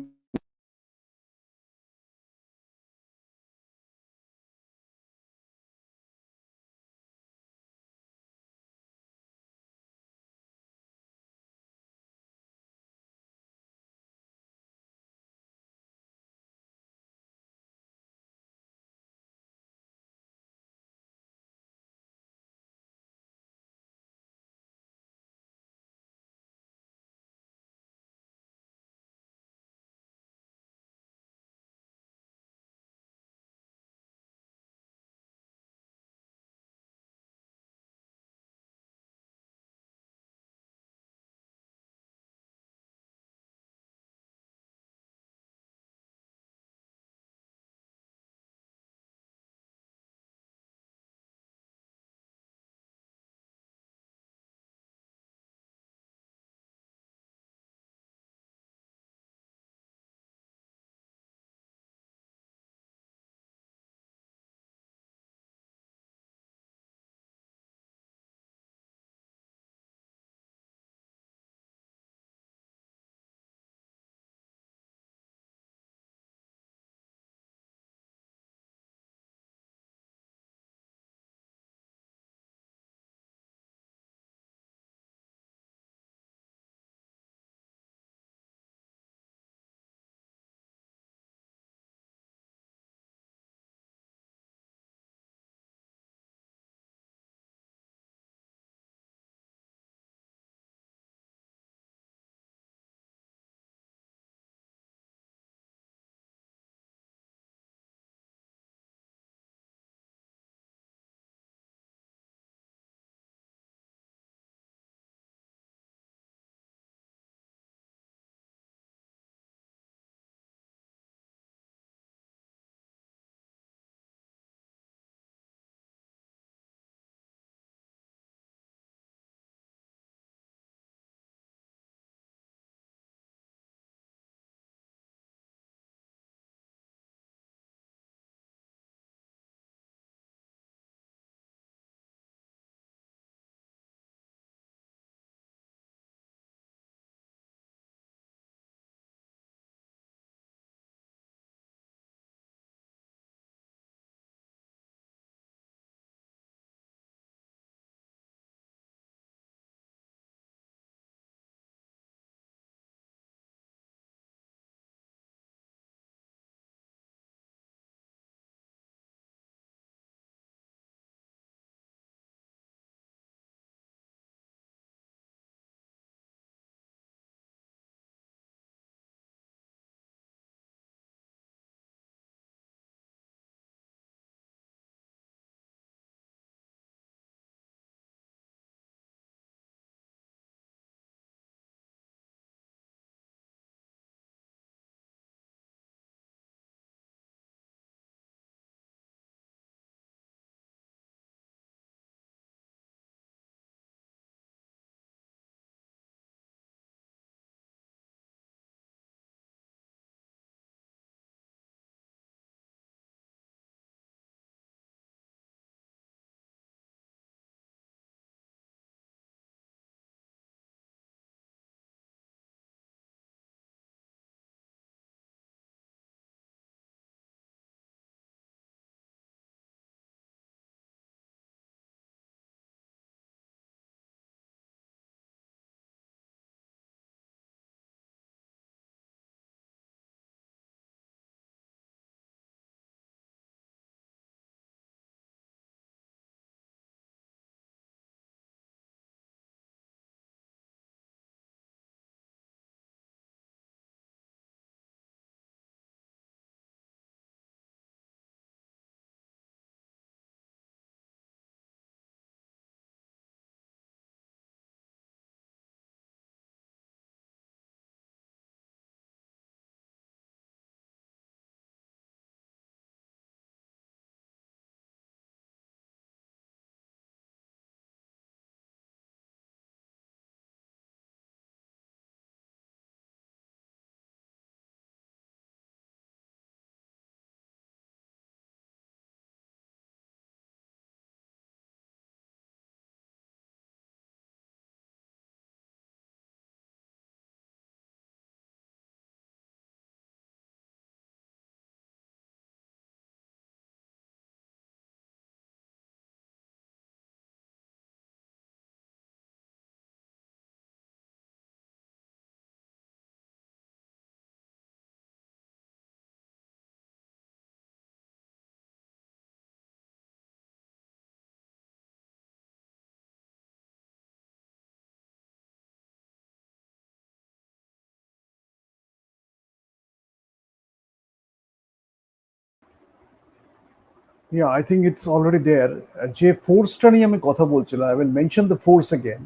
Speaker 1: Yeah, I think it's already there. যে ফোর্সটা নিয়ে আমি কথা বলছিলাম, I will mention the force again.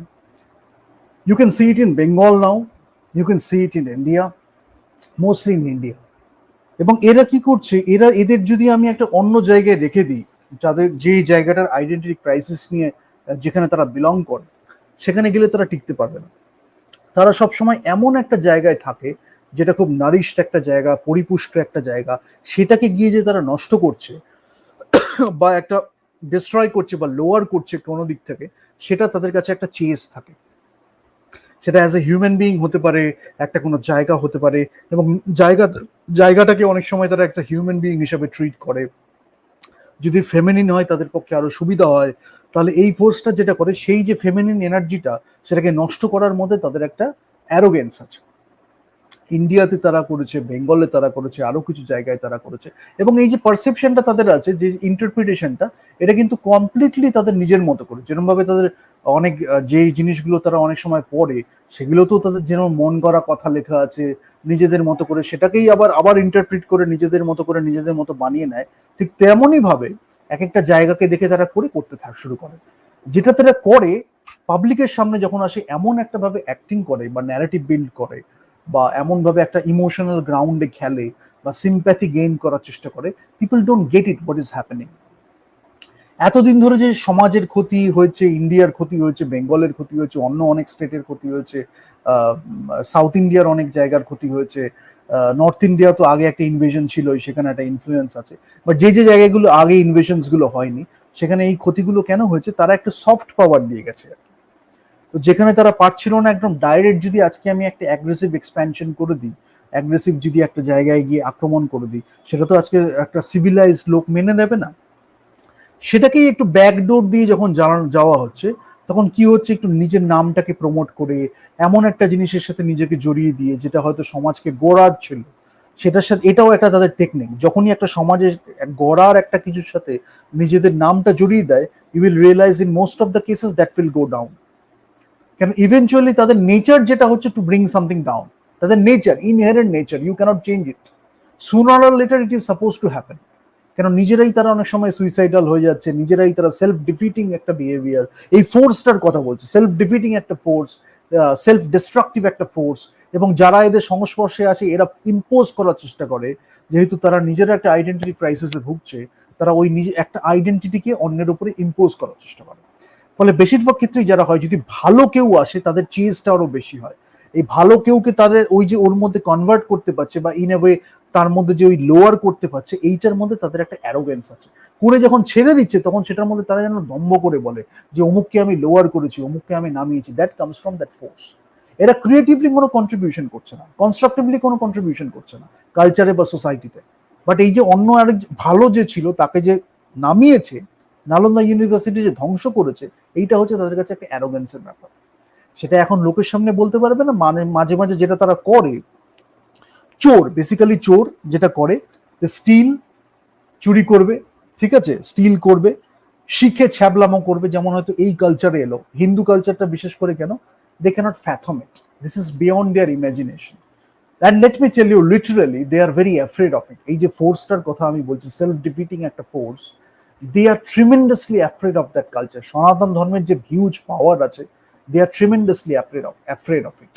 Speaker 1: You can see it in Bengal now, you can see it in India, mostly in India. এবং এরা কি করছে, এদের যদি আমি একটা অন্য জায়গায় রেখে দিই, যাদের যে জায়গাটার আইডেন্টিটি ক্রাইসিস নিয়ে যেখানে তারা বিলং করে, সেখানে গেলে তারা টিকতে পারবে না। তারা সবসময় এমন একটা জায়গায় থাকে যেটা খুব নারিশড একটা জায়গা, পরিপুষ্ট একটা জায়গা, সেটাকে গিয়ে যে তারা নষ্ট করছে বা একটা ডিস্ট্রয় করছে বা লোয়ার করছে কোনো দিক থেকে, সেটা তাদের কাছে একটা চেস থাকে। সেটা অ্যাজ এ হিউম্যান বিইং হতে পারে, একটা কোনো জায়গা হতে পারে, এবং জায়গাটাকে অনেক সময় তারা একটা হিউম্যান বিইং হিসাবে ট্রিট করে। যদি ফেমিনিন হয় তাদের পক্ষে আরো সুবিধা হয়। তাহলে এই ফোর্সটা যেটা করে, সেই যে ফেমিনিন এনার্জিটা, সেটাকে নষ্ট করার মধ্যে তাদের একটা অ্যারোগেন্স আছে। ইন্ডিয়াতে তারা করেছে, বেঙ্গলে তারা করেছে, আরো কিছু জায়গায় তারা করেছে। এবং এই যে পারসেপশনটা তাদের আছে, যে ইন্টারপ্রিটেশনটা, এটা কিন্তু কমপ্লিটলি তাদের নিজের মতো করে। যেরকম ভাবে তাদের অনেক যে জিনিসগুলো তারা অনেক সময় পড়ে, সেগুলো তো তাদের যেন মন গড়া কথা লেখা আছে নিজেদের মতো করে, সেটাকেই আবার আবার ইন্টারপ্রিট করে নিজেদের মতো করে নিজেদের মতো বানিয়ে নেয়। ঠিক তেমনই ভাবে এক একটা জায়গাকে দেখে তারা করতে শুরু করে। যেটা তারা করে পাবলিকের সামনে যখন আসে, এমন একটা ভাবে অ্যাক্টিং করে বা ন্যারেটিভ বিল্ড করে, বা এমনভাবে একটা ইমোশনাল গ্রাউন্ডে খেলে বা সিম্প্যাথি গেইন করার চেষ্টা করে, people don't get it what is happening. এতদিন ধরে যে সমাজের ক্ষতি হয়েছে, ইন্ডিয়ার ক্ষতি হয়েছে, বেঙ্গলের ক্ষতি হয়েছে, অন্য অনেক স্টেটের ক্ষতি হয়েছে, সাউথ ইন্ডিয়ার অনেক জায়গার ক্ষতি হয়েছে, নর্থ ইন্ডিয়া তো আগে একটা ইনভেশন ছিল, সেখানে একটা ইনফ্লুয়েন্স আছে। বাট যে যে জায়গাগুলো আগে ইনভেশনস গুলো হয়নি, সেখানে এই ক্ষতিগুলো কেন হয়েছে? তারা একটা সফট পাওয়ার দিয়ে গেছে। তো যেখানে তারা পারছিল না একদম ডাইরেক্ট, যদি আজকে আমি একটা অ্যাগ্রেসিভ এক্সপ্যানশন করে দিই, অ্যাগ্রেসিভ যদি একটা জায়গায় গিয়ে আক্রমণ করে দিই, সেটা তো আজকে একটা সিভিলাইজড লোক মেনে নেবে না। সেটাকেই একটু ব্যাকডোর দিয়ে যখন যাওয়া হচ্ছে, তখন কি হচ্ছে, একটু নিজের নামটাকে প্রমোট করে এমন একটা জিনিসের সাথে নিজেকে জড়িয়ে দিয়ে, যেটা হয়তো সমাজকে গড়াচ্ছিল, সেটার সাথে, এটাও একটা তাদের টেকনিক। যখনই একটা সমাজের গড়ার একটা কিছুর সাথে নিজেদের নামটা জড়িয়ে দেয়, you will realise in most of the cases that will go down. কেন, ইভেনচুয়ালি তাদের নেচার যেটা হচ্ছে টু ব্রিং সামথিং ডাউন, তাদের nature, inherent nature, you can't change it. Sooner or later it is suppose to happen. কেন, নিজেরাই তারা অনেক সময় সুইসাইডাল হয়ে যাচ্ছে, নিজেরাই তারা সেলফ ডিফিটিং একটা বিহেভিয়ার, এই ফোর্সটার কথা বলছে, সেলফ ডিফিটিং একটা ফোর্স, সেলফ ডিস্ট্রাকটিভ একটা ফোর্স। এবং যারা এদের সংস্পর্শে আসে, এরা ইম্পোজ করার চেষ্টা করে, যেহেতু তারা নিজেরা একটা আইডেন্টিটি ক্রাইসিসে ভুগছে, তারা ওই নিজে একটা আইডেন্টিটিকে অন্যের উপরে ইম্পোজ করার চেষ্টা করে। ফলে বেশিরভাগ ক্ষেত্রেই যারা হয়, যদি ভালো কেউ আসে, তাদের চেজটা আরো বেশি হয়। এই ভালো কেউকে তাদের ওই যে ওর মধ্যে কনভার্ট করতে পারছে, বা ইন এ ওয়ে তার মধ্যে যে ওই লোয়ার করতে পারছে, এইটার মধ্যে তাদের একটা অ্যারোগেন্স আছে। করে যখন ছেড়ে দিচ্ছে, তখন সেটার মধ্যে তারা যেন দম্ভ করে বলে যে অমুককে আমি লোয়ার করেছি, অমুককে আমি নামিয়েছি। That comes from that force. এরা ক্রিয়েটিভলি কোনো কন্ট্রিবিউশন করছে না, কনস্ট্রাকটিভলি কোনো কন্ট্রিবিউশন করছে না কালচারে বা সোসাইটিতে। বাট এই যে অন্য আরেক ভালো যে ছিল, তাকে যে নামিয়েছে, নালন্দা ইউনিভার্সিটি যে ধ্বংস করেছে, এইটা হচ্ছে তাদের কাছে একটা অ্যারোগেন্সের ব্যাপার। সেটা এখন লোকের সামনে বলতে পারবে না, মানে মাঝে মাঝে যেটা তারা করে, চোর, বেসিক্যালি চোর যেটা করে, স্টিল, চুরি করবে, ঠিক আছে, স্টিল করবে, শিখে ছ্যাবলামো করবে। যেমন হয়তো এই কালচারে এলো, হিন্দু কালচারটা বিশেষ করে, কেন, they can't fathom it, this is beyond their imagination. And let me tell you, literally they are very afraid of it. এই যে ফোর্সটার কথা আমি বলছি, সেলফ ডিফিটিং একটা force, they are tremendously afraid of that culture. সনাতন ধর্মের যে হিউজ পাওয়ার আছে, they are tremendously afraid of it.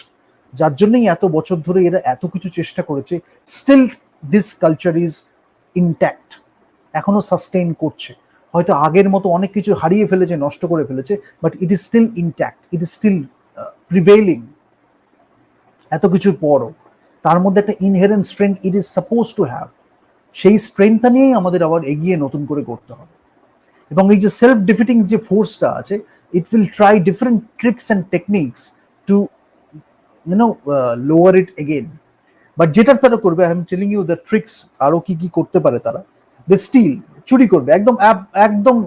Speaker 1: যার জন্যই এত বছর ধরে এরা এত কিছু চেষ্টা করেছে। Still this culture is intact, এখনো সাস্টেইন করছে। হয়তো আগের মতো অনেক কিছু হারিয়ে ফেলেছে, নষ্ট করে ফেলেছে, but it is still intact, it is still prevailing. এত কিছুর পরও তার মধ্যে একটা inherent strength it is suppose to have. সেই স্ট্রেংথটা নিয়েই আমাদের আবার এগিয়ে নতুন করে করতে হবে। এবং এই যে সেলফ ডিফিটিং যে ফোর্সটা আছে, it will try different tricks and techniques to lower it again. But যেটা তারা করবে, I am telling you the tricks, আরো কি কি করতে পারে তারা। দে স্টিল, চুরি করবে, একদম একদম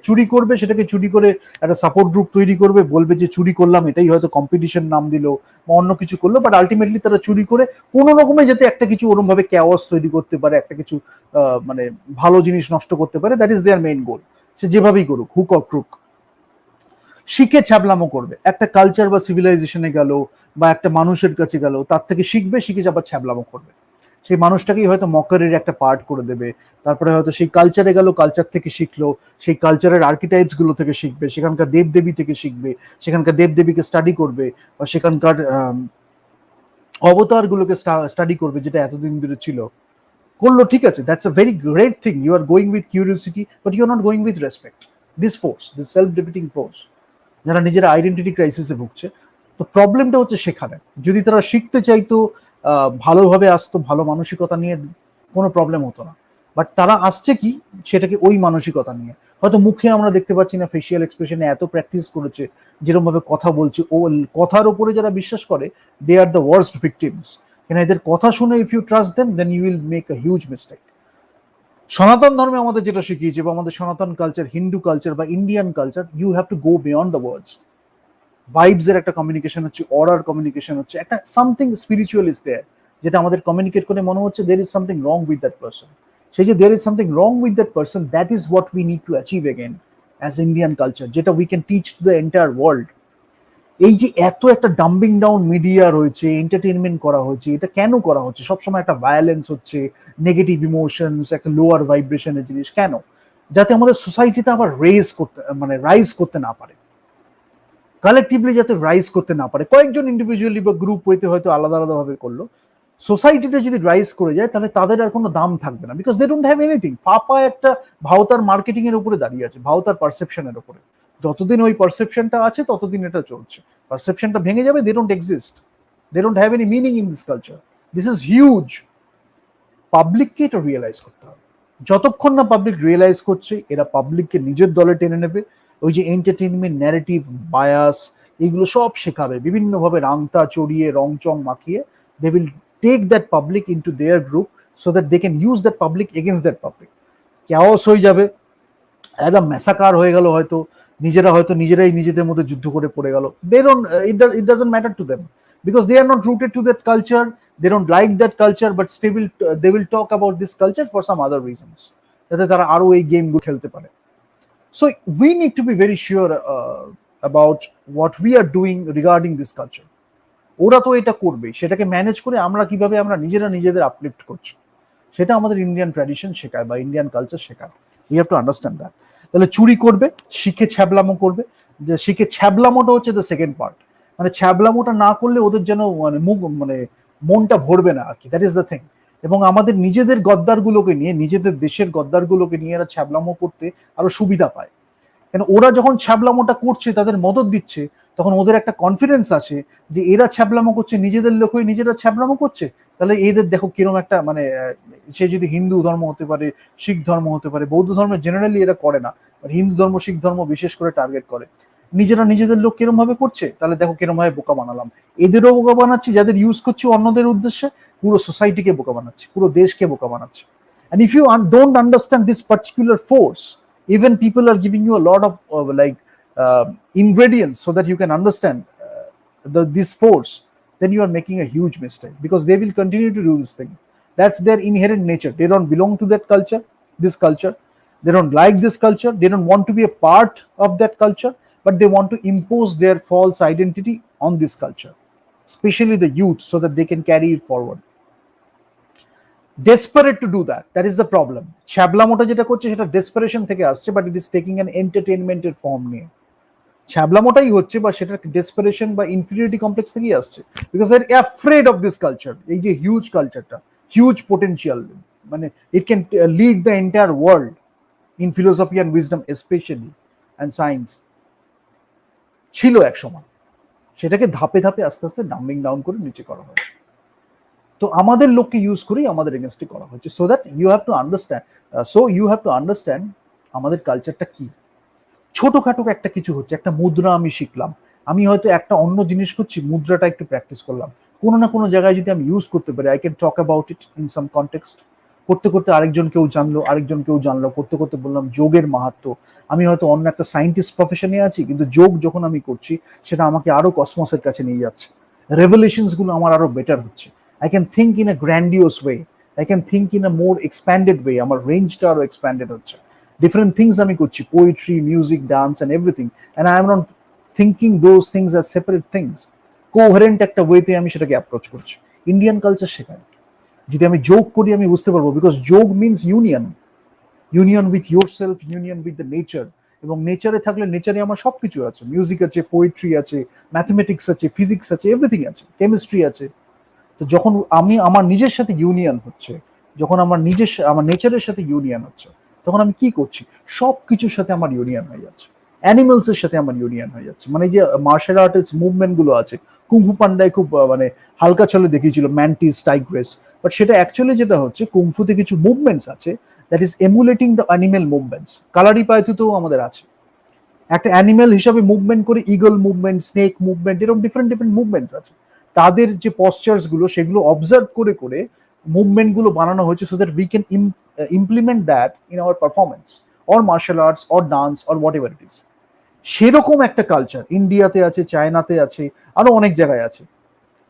Speaker 1: চুরি করবে, সেটাকে চুরি করে একটা সাপোর্ট গ্রুপ তৈরি করবে, বলবে যে চুরি করলাম, এটাই হয়তো কম্পিটিশন নাম দিল বা অন্য কিছু করলো। বাট আলটিমেটলি তারা চুরি করে কোনো রকমে যাতে একটা কিছু ওরম ভাবে ক্যাওয়াস তৈরি করতে পারে, একটা কিছু মানে ভালো জিনিস নষ্ট করতে পারে, that is their main goal. সে যেভাবেই করুক, হুক অর ক্রুক, শিখে ছ্যাবলামো করবে। একটা কালচার বা সিভিলাইজেশনে গেল, বা একটা মানুষের কাছে গেল, তার থেকে শিখবে, শিখে আবার ছ্যাবলামো করবে। সেই মানুষটাকেই হয়তো মকারির একটা পার্ট করে দেবে, তারপরে হয়তো সেই কালচারে গেল, কালচার থেকে শিখলো, সেই কালচারের আর্কিটাইপস গুলো থেকে শিখবে, সেখানকার দেবদেবী থেকে শিখবে, সেখানকার দেবদেবীকে স্টাডি করবে, বা সেখানকার অবতার গুলোকে স্টাডি করবে, যেটা এতদিন ধরে ছিল। করলো, ঠিক আছে, that's a very great thing, you are going with curiosity, but you are not going with respect. This force, this self defeating force, যারা নিজেরা আইডেন্টিটি ক্রাইসিসে ভুগছে, তো প্রবলেমটা হচ্ছে সেখানে। যদি তারা শিখতে চাইতো, ভালোভাবে আসতো, ভালো মানসিকতা নিয়ে, কোনো প্রবলেম হতো না। বাট তারা আসছে কি, সেটাকে ওই মানসিকতা নিয়ে। হয়তো মুখে আমরা দেখতে পাচ্ছি না, ফেসিয়াল এক্সপ্রেশনে এত প্র্যাকটিস করেছে, যেরকম ভাবে কথা বলছে, ও কথার উপরে যারা বিশ্বাস করে, they are the worst victims. কেন এদের কথা শুনে, if you trust them, then you will make a huge mistake. সনাতন ধর্মে আমাদের যেটা শিখিয়েছে, বা আমাদের সনাতন কালচার, হিন্দু কালচার বা Indian culture, you have to go beyond the words. Vibes এর একটা কমিউনিকেশন হচ্ছে, অরার কমিউনিকেশন হচ্ছে, একটা সামথিং স্পিরিচুয়াল ইজ দেয়ার, যেটা আমাদের কমিউনিকেট করে মনে হচ্ছে there is something wrong with that person. সেই যে there is something wrong with that person, that is what we need to achieve again as Indian culture, যেটা we can teach to the entire world. এই যে এত একটা dumbing down media রয়েছে, entertainment করা হচ্ছে, এটা কেন করা হচ্ছে? সবসময় একটা ভায়োলেন্স হচ্ছে, নেগেটিভ ইমোশনস, একটা লোয়ার ভাইব্রেশনের জিনিস, কেন? যাতে আমাদের সোসাইটিতে আবার রাইজ করতে না পারে, কালেকটিভলি যাতে রাইজ করতে না পারে। কয়েকজন ইন্ডিভিজুয়ালি বা গ্রুপ হইতে হয়তো আলাদা আলাদা ভাবে করলো, সোসাইটিতে যদি রাইজ করে যায়, তাহলে তাদের আর কোনো দাম থাকবে না, because they don't have anything. ফাপা একটা ভাওতার মার্কেটিং এর উপরে দাঁড়িয়ে আছে, ভাওতার পারসেপশনের উপরে। যতদিন ওই পারসেপশনটা আছে, ততদিন এটা চলছে। পারসেপশনটা ভেঙে যাবে, they don't exist, they don't have any meaning in this culture. This is huge. পাবলিককে এটা রিয়েলাইজ করতে হবে। যতক্ষণ না পাবলিক রিয়েলাইজ করছে, এরা পাবলিককে নিজের দলে টেনে নেবে। ওই যে এন্টারটেনমেন্ট, ন্যারেটিভ, বায়াস, এগুলো সব শেখাবে বিভিন্নভাবে, রাংতা চড়িয়ে, রংচং মাখিয়ে। They will take that public into their group, so that they can use that public against that public. Chaos হয়ে যাবে, একদম ম্যাসাকার হয়ে গেল, হয়তো নিজেরাই নিজেদের মধ্যে যুদ্ধ করে পড়ে গেল। They don't, it doesn't matter to them, because they are not rooted to that culture, they don't like that culture, but still they will talk about this culture for some other reasons, যাতে তারা আরো এই গেমগুলো খেলতে পারে। So we need to be very sure about what we are doing regarding this culture. ওরা তো এটা করবে, সেটাকে ম্যানেজ করে আমরা কিভাবে আমরা নিজেদের আপলিফট করছি, সেটা আমাদের ইন্ডিয়ান ট্র্যাডিশন শেখায় বা ইন্ডিয়ান কালচার শেখায়। We have to understand that. তাহলে চুরি করবে, শিখে ছ্যাবলামো করবে, যে শিখে ছ্যাবলামোটা হচ্ছে দ্য সেকেন্ড পার্ট। মানে ছ্যাবলামোটা না করলে ওদের যেন মনটা ভরবে না আর কি, দ্যাট ইজ দ্য থিং। এবং আমাদের নিজেদের গদ্দারগুলোকে নিয়ে, নিজেদের দেশের গদ্দারগুলোকে নিয়ে এরা ছ্যাবলামো করতে আরো সুবিধা পায়। কেন ওরা যখন ছ্যাবলামোটা করছে, তাদের মদত দিচ্ছে, তখন ওদের একটা কনফিডেন্স আসে যে এরা ছ্যাবলামো করছে, নিজেদের লোক হয়ে নিজেরা ছ্যাবলামো করছে, তাহলে এদের দেখো কিরকম একটা সে যদি হিন্দু ধর্ম হতে পারে, শিখ ধর্ম হতে পারে, বৌদ্ধ ধর্মে জেনারেলি এরা করে না, হিন্দু ধর্ম, শিখ ধর্ম বিশেষ করে টার্গেট করে, নিজেরা নিজেদের লোক কিরম ভাবে করছে, তাহলে দেখো কিরম ভাবে বোকা বানালাম। এদেরও বোকা বানাচ্ছি, যাদের ইউজ করছি অন্যদের উদ্দেশ্যে, পুরো সোসাইটিকে বোকা বানাচ্ছি, পুরো দেশকে বোকা বানাচ্ছি। And if you don't understand this particular force, even people are giving you a lot of ingredients so that you can understand this force, then you are making a huge mistake, because they will continue to do this thing. That's their inherent nature. They don't belong to that culture, this culture. They don't like this culture. They don't want to be a part of that culture, but they want to impose their false identity on this culture, especially the youth, so that they can carry it forward. Desperate to do that. That is the problem. ছ্যাবলামোটা যেটা করছে, সেটা desperation থেকে আসছে, but it is taking an এন্টারটেইনমেন্টের form নিয়ে। ছ্যাবলামোটাই হচ্ছে, বা সেটা ডেসপারেশন বা ইনফিরিয়রিটি কমপ্লেক্স থেকেই আসছে, because they are afraid of this culture. এই যে হিউজ কালচারটা, হিউজ পোটেনশিয়াল, মানে it can lead the entire world in philosophy and wisdom specially, and science ছিল এক সময়। সেটাকে ধাপে ধাপে আস্তে আস্তে ডাম্বিং ডাউন করে নিচে করা হয়েছে। তো আমাদের লোককে ইউজ করেই আমাদের এগেনস্টে করা হচ্ছে, so that you have to understand আমাদের কালচারটা কি। ছোটখাটো একটা কিছু হচ্ছে, একটা মুদ্রা আমি শিখলাম, আমি হয়তো একটা অন্য জিনিস করছি, মুদ্রাটা একটু প্র্যাকটিস করলাম, কোনো না কোনো জায়গায় যদি আমি ইউজ করতে পারি, I can talk about it in some context. করতে করতে আরেকজন কেউ জানলো, করতে করতে বললাম যোগের মাহাত্ম। আমি হয়তো অন্য একটা সায়েন্টিস্ট প্রফেশনে আছি, কিন্তু যোগ যখন আমি করছি, সেটা আমাকে আরো কসমসের কাছে নিয়ে যাচ্ছে, রেভলিউশনস গুলো আমার আরো বেটার হচ্ছে। I can think in a grandiose way. I can think in a more expanded way. আমার রেঞ্জটা আরো এক্সপ্যান্ডেড হচ্ছে। ডিফারেন্ট থিংস আমি করছি, poetry, music, dance and everything, and I am not thinking those things as separate things. Coherent একটা ওয়েতে আমি সেটাকে অ্যাপ্রোচ করছি। ইন্ডিয়ান কালচার শেখায়। যদি আমি যোগ করি আমি বুঝতে পারবো, বিকজ যোগ means union, union with your self, union with the nature. এবং নেচারে থাকলে নেচারে আমার সবকিছু আছে, মিউজিক আছে, পোয়েট্রি আছে, ম্যাথমেটিক্স আছে, ফিজিক্স আছে, এভরিথিং আছে, কেমিস্ট্রি আছে। তো যখন আমি আমার নিজের সাথে ইউনিয়ন হচ্ছে, যখন আমার নেচারের সাথে ইউনিয়ন হচ্ছে, তখন আমি কি করছি, সব কিছুর সাথে আমার ইউনিয়ন হয়ে যাচ্ছে, অ্যানিমেলস এর সাথে আমার ইউনিয়ন হয়ে যাচ্ছে। মানে যে মার্শাল আর্টস মুভমেন্ট গুলো আছে, কুংফু পান্ডায় খুব মানে হালকা চলে দেখিয়েছিল ম্যান্টিস টাইগ্রেস, বাট সেটা অ্যাকচুয়ালি যেটা হচ্ছে কুংফুতে কিছু মুভমেন্টস আছে that is emulating the animal movements. কালারি পাইথুতেও আমাদের আছে, একটা অ্যানিমেল হিসাবে মুভমেন্ট করে, ইগল মুভমেন্ট, স্নেক মুভমেন্ট, এরকম ডিফারেন্ট ডিফারেন্ট মুভমেন্টস আছে। তাদের যে পশ্চার্স গুলো সেগুলো অবজার্ভ করে করে মুভমেন্ট গুলো বানানো হয়েছে, so that we can implement that in our performance or martial arts or dance or what ever it is. সেরকম একটা কালচার ইন্ডিয়াতে আছে, চায়নাতে আছে, আরো অনেক জায়গায় আছে।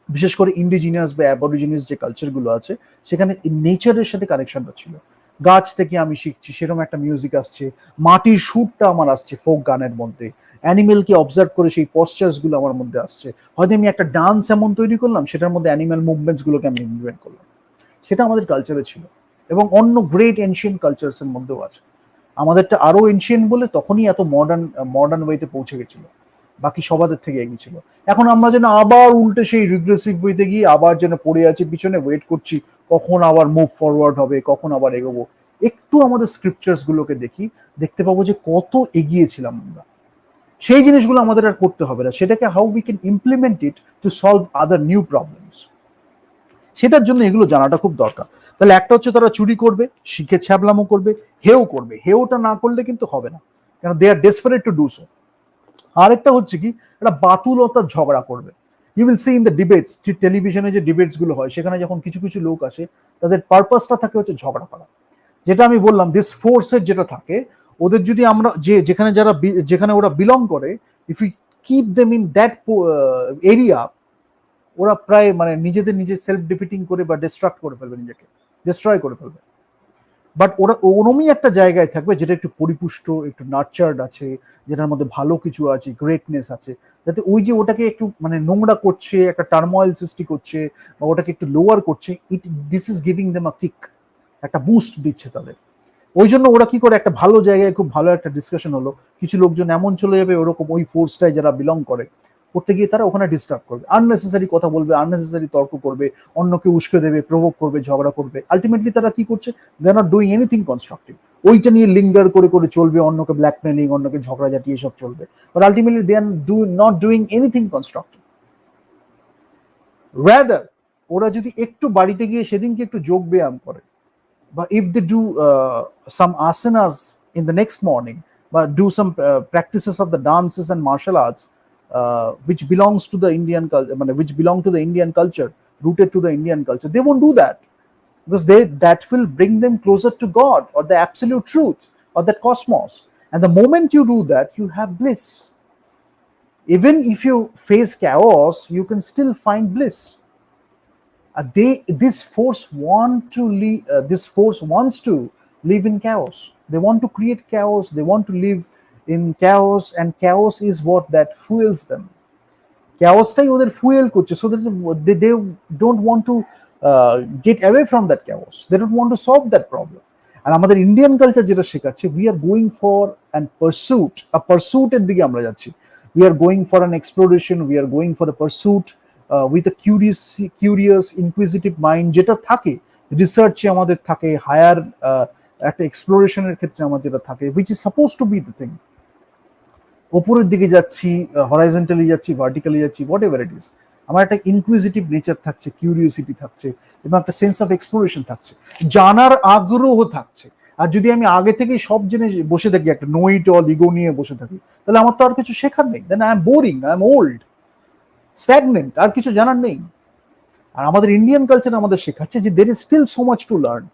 Speaker 1: বিশেষ করে ইন্ডিজিনিয়াস বা অ্যাবরিজিনিয়াস যে কালচার গুলো আছে, সেখানে নেচারের সাথে কানেকশনটা ছিল। গাছ থেকে আমি শিখছি, সেরকম একটা মিউজিক আসছে, মাটির সুরটা আমার আসছে ফোক গানের মধ্যে, অ্যানিমেলকে অবজার্ভ করে সেই পশ্চার্স গুলো আমার মধ্যে আসছে। হয়তো আমি একটা ডান্স এমন তৈরি করলাম, সেটার মধ্যে অ্যানিমেল মুভমেন্টস গুলোকে আমি ইমপ্লিমেন্ট করলাম। সেটা আমাদের কালচারে ছিল, এবং অন্য গ্রেট এনশিয়েন্ট কালচারস এর মধ্যেও আছে। আমাদেরটা আরো এনশিয়েন্ট বলে তখনই এত মডার্ন মডার্ন ওয়েতে পৌঁছে গেছিল, বাকি সবাদের থেকে এগিয়ে ছিল। এখন আমরা যেন আবার উল্টে সেই রিগ্রেসিভ ওয়েতে গিয়ে আবার যেন পড়ে আছি পিছনে, ওয়েট করছি কখন আবার মুভ ফরওয়ার্ড হবে, কখন আবার এগোবো। একটু আমাদের স্ক্রিপচার্স গুলোকে দেখি, দেখতে পাবো যে কত এগিয়েছিলাম আমরা। সেই জিনিসগুলো আমাদের আর করতে হবে না, সেটাকে how we can implement it to solve other new problems, সেটার জন্য এগুলো জানাটা খুব দরকার। তাহলে একটা হচ্ছে তারা চুরি করবে, শিখে ছ্যাবলামো করবে, হেও করবে, হেওটা না করলে কিন্তু হবে না, কেন they are desperate to do so. আরেকটা হচ্ছে কি, একটা বাতুলতার ঝগড়া করবে। You will see in the debates, টেলিভিশনে যে ডিবেটস গুলো হয়, সেখানে যখন কিছু কিছু লোক আসে, তাদের পারপাসটা থাকে হচ্ছে ঝগড়া করা। যেটা আমি বললাম, দিস ফোর্সের যেটা থাকে ওদের, যদি আমরা যেখানে যেখানে ওরা বিলং করে, if you keep them in that area, ওরা প্রায় মানে নিজে সেলফ ডিফিটিং করে বা ডিস্ট্রাক্ট করে ফেলবে, নিজেকে ডিস্ট্রয় করে ফেলবে। বাট ওরা ওরমই একটা জায়গায় থাকবে যেটা একটু পরিপুষ্ট, একটু নার্চার্ড আছে, যেটার মধ্যে ভালো কিছু আছে, গ্রেটনেস আছে, যাতে ওই যে ওটাকে একটু মানে নোংরা করছে, একটা টার্ময়েল সৃষ্টি করছে, বা ওটাকে একটু লোয়ার করছে, this is giving them a kick, একটা বুস্ট দিচ্ছে তাদের। ওই জন্য ওরা কি করে, একটা ভালো জায়গায় খুব ভালো একটা ডিসকাশন হলো, কিছু লোকজন এমন চলে যাবে ওরকম ওই ফোর্সটায় যারা বিলং করে, করতে গিয়ে তারা ওখানে ডিস্টার্ব করবে, আননেসেসারি কথা বলবে, আননেসেসারি তর্ক করবে, অন্যকে উস্কে দেবে, প্রভোগ করবে, ঝগড়া করবে। আলটিমেটলি তারা কি করছে, they are not doing anything constructive. ওইটা নিয়ে লিঙ্গার করে করে চলবে, অন্যকে ব্ল্যাকমেলিং, অন্যকে ঝগড়াঝাটি, এসব চলবে, but ultimately they are not doing anything constructive. Rather ওরা যদি একটু বাড়িতে গিয়ে সেদিনকে একটু যোগ ব্যায়াম করে, but if they do some asanas in the next morning, but do some practices of the dances and martial arts which belongs to the Indian culture, which belong to the Indian culture, rooted to the Indian culture, they won't do that, because that will bring them closer to God or the absolute truth or that cosmos. And the moment you do that, you have bliss. Even if you face chaos, you can still find bliss. This force wants to live in chaos. They want to create chaos, they want to live in chaos, and chaos is what that fuels them. Chaosটাই ওদের fuel করছে, so that they don't want to get away from that chaos, they don't want to solve that problem. আর আমাদের Indian culture যেটা শেখাচ্ছে, we are going for a pursuit এর দিকে আমরা যাচ্ছি, we are going for an exploration, we are going for a pursuit with a curious inquisitive mind, যেটা থাকে রিসার্চে আমাদের থাকে, হায়ার একটা এক্সপ্লোরেশনের ক্ষেত্রে আমাদের যেটা থাকে, which is supposed to be the thing. ওপরের দিকে যাচ্ছি, হরাইজন্টালি যাচ্ছি, ভার্টিক্যালি যাচ্ছি, হোয়াট এভার ইট ইজ, আমার একটা ইনকুইজিটিভ নেচার থাকছে, কিউরিওসিটি থাকছে, এবং একটা সেন্স অফ এক্সপ্লোরেশন থাকছে, জানার আগ্রহ থাকছে। আর যদি আমি আগে থেকে সব জেনে বসে থাকি, একটা নো ইট অল ইগো নিয়ে বসে থাকি, তাহলে আমার তো আর কিছু শেখার নেই, then I am boring, I am old, stagnant, আর কিছু জানার নেই। আর আমাদের ইন্ডিয়ান কালচার আমাদের শেখাচ্ছে যে there is still so much to learn.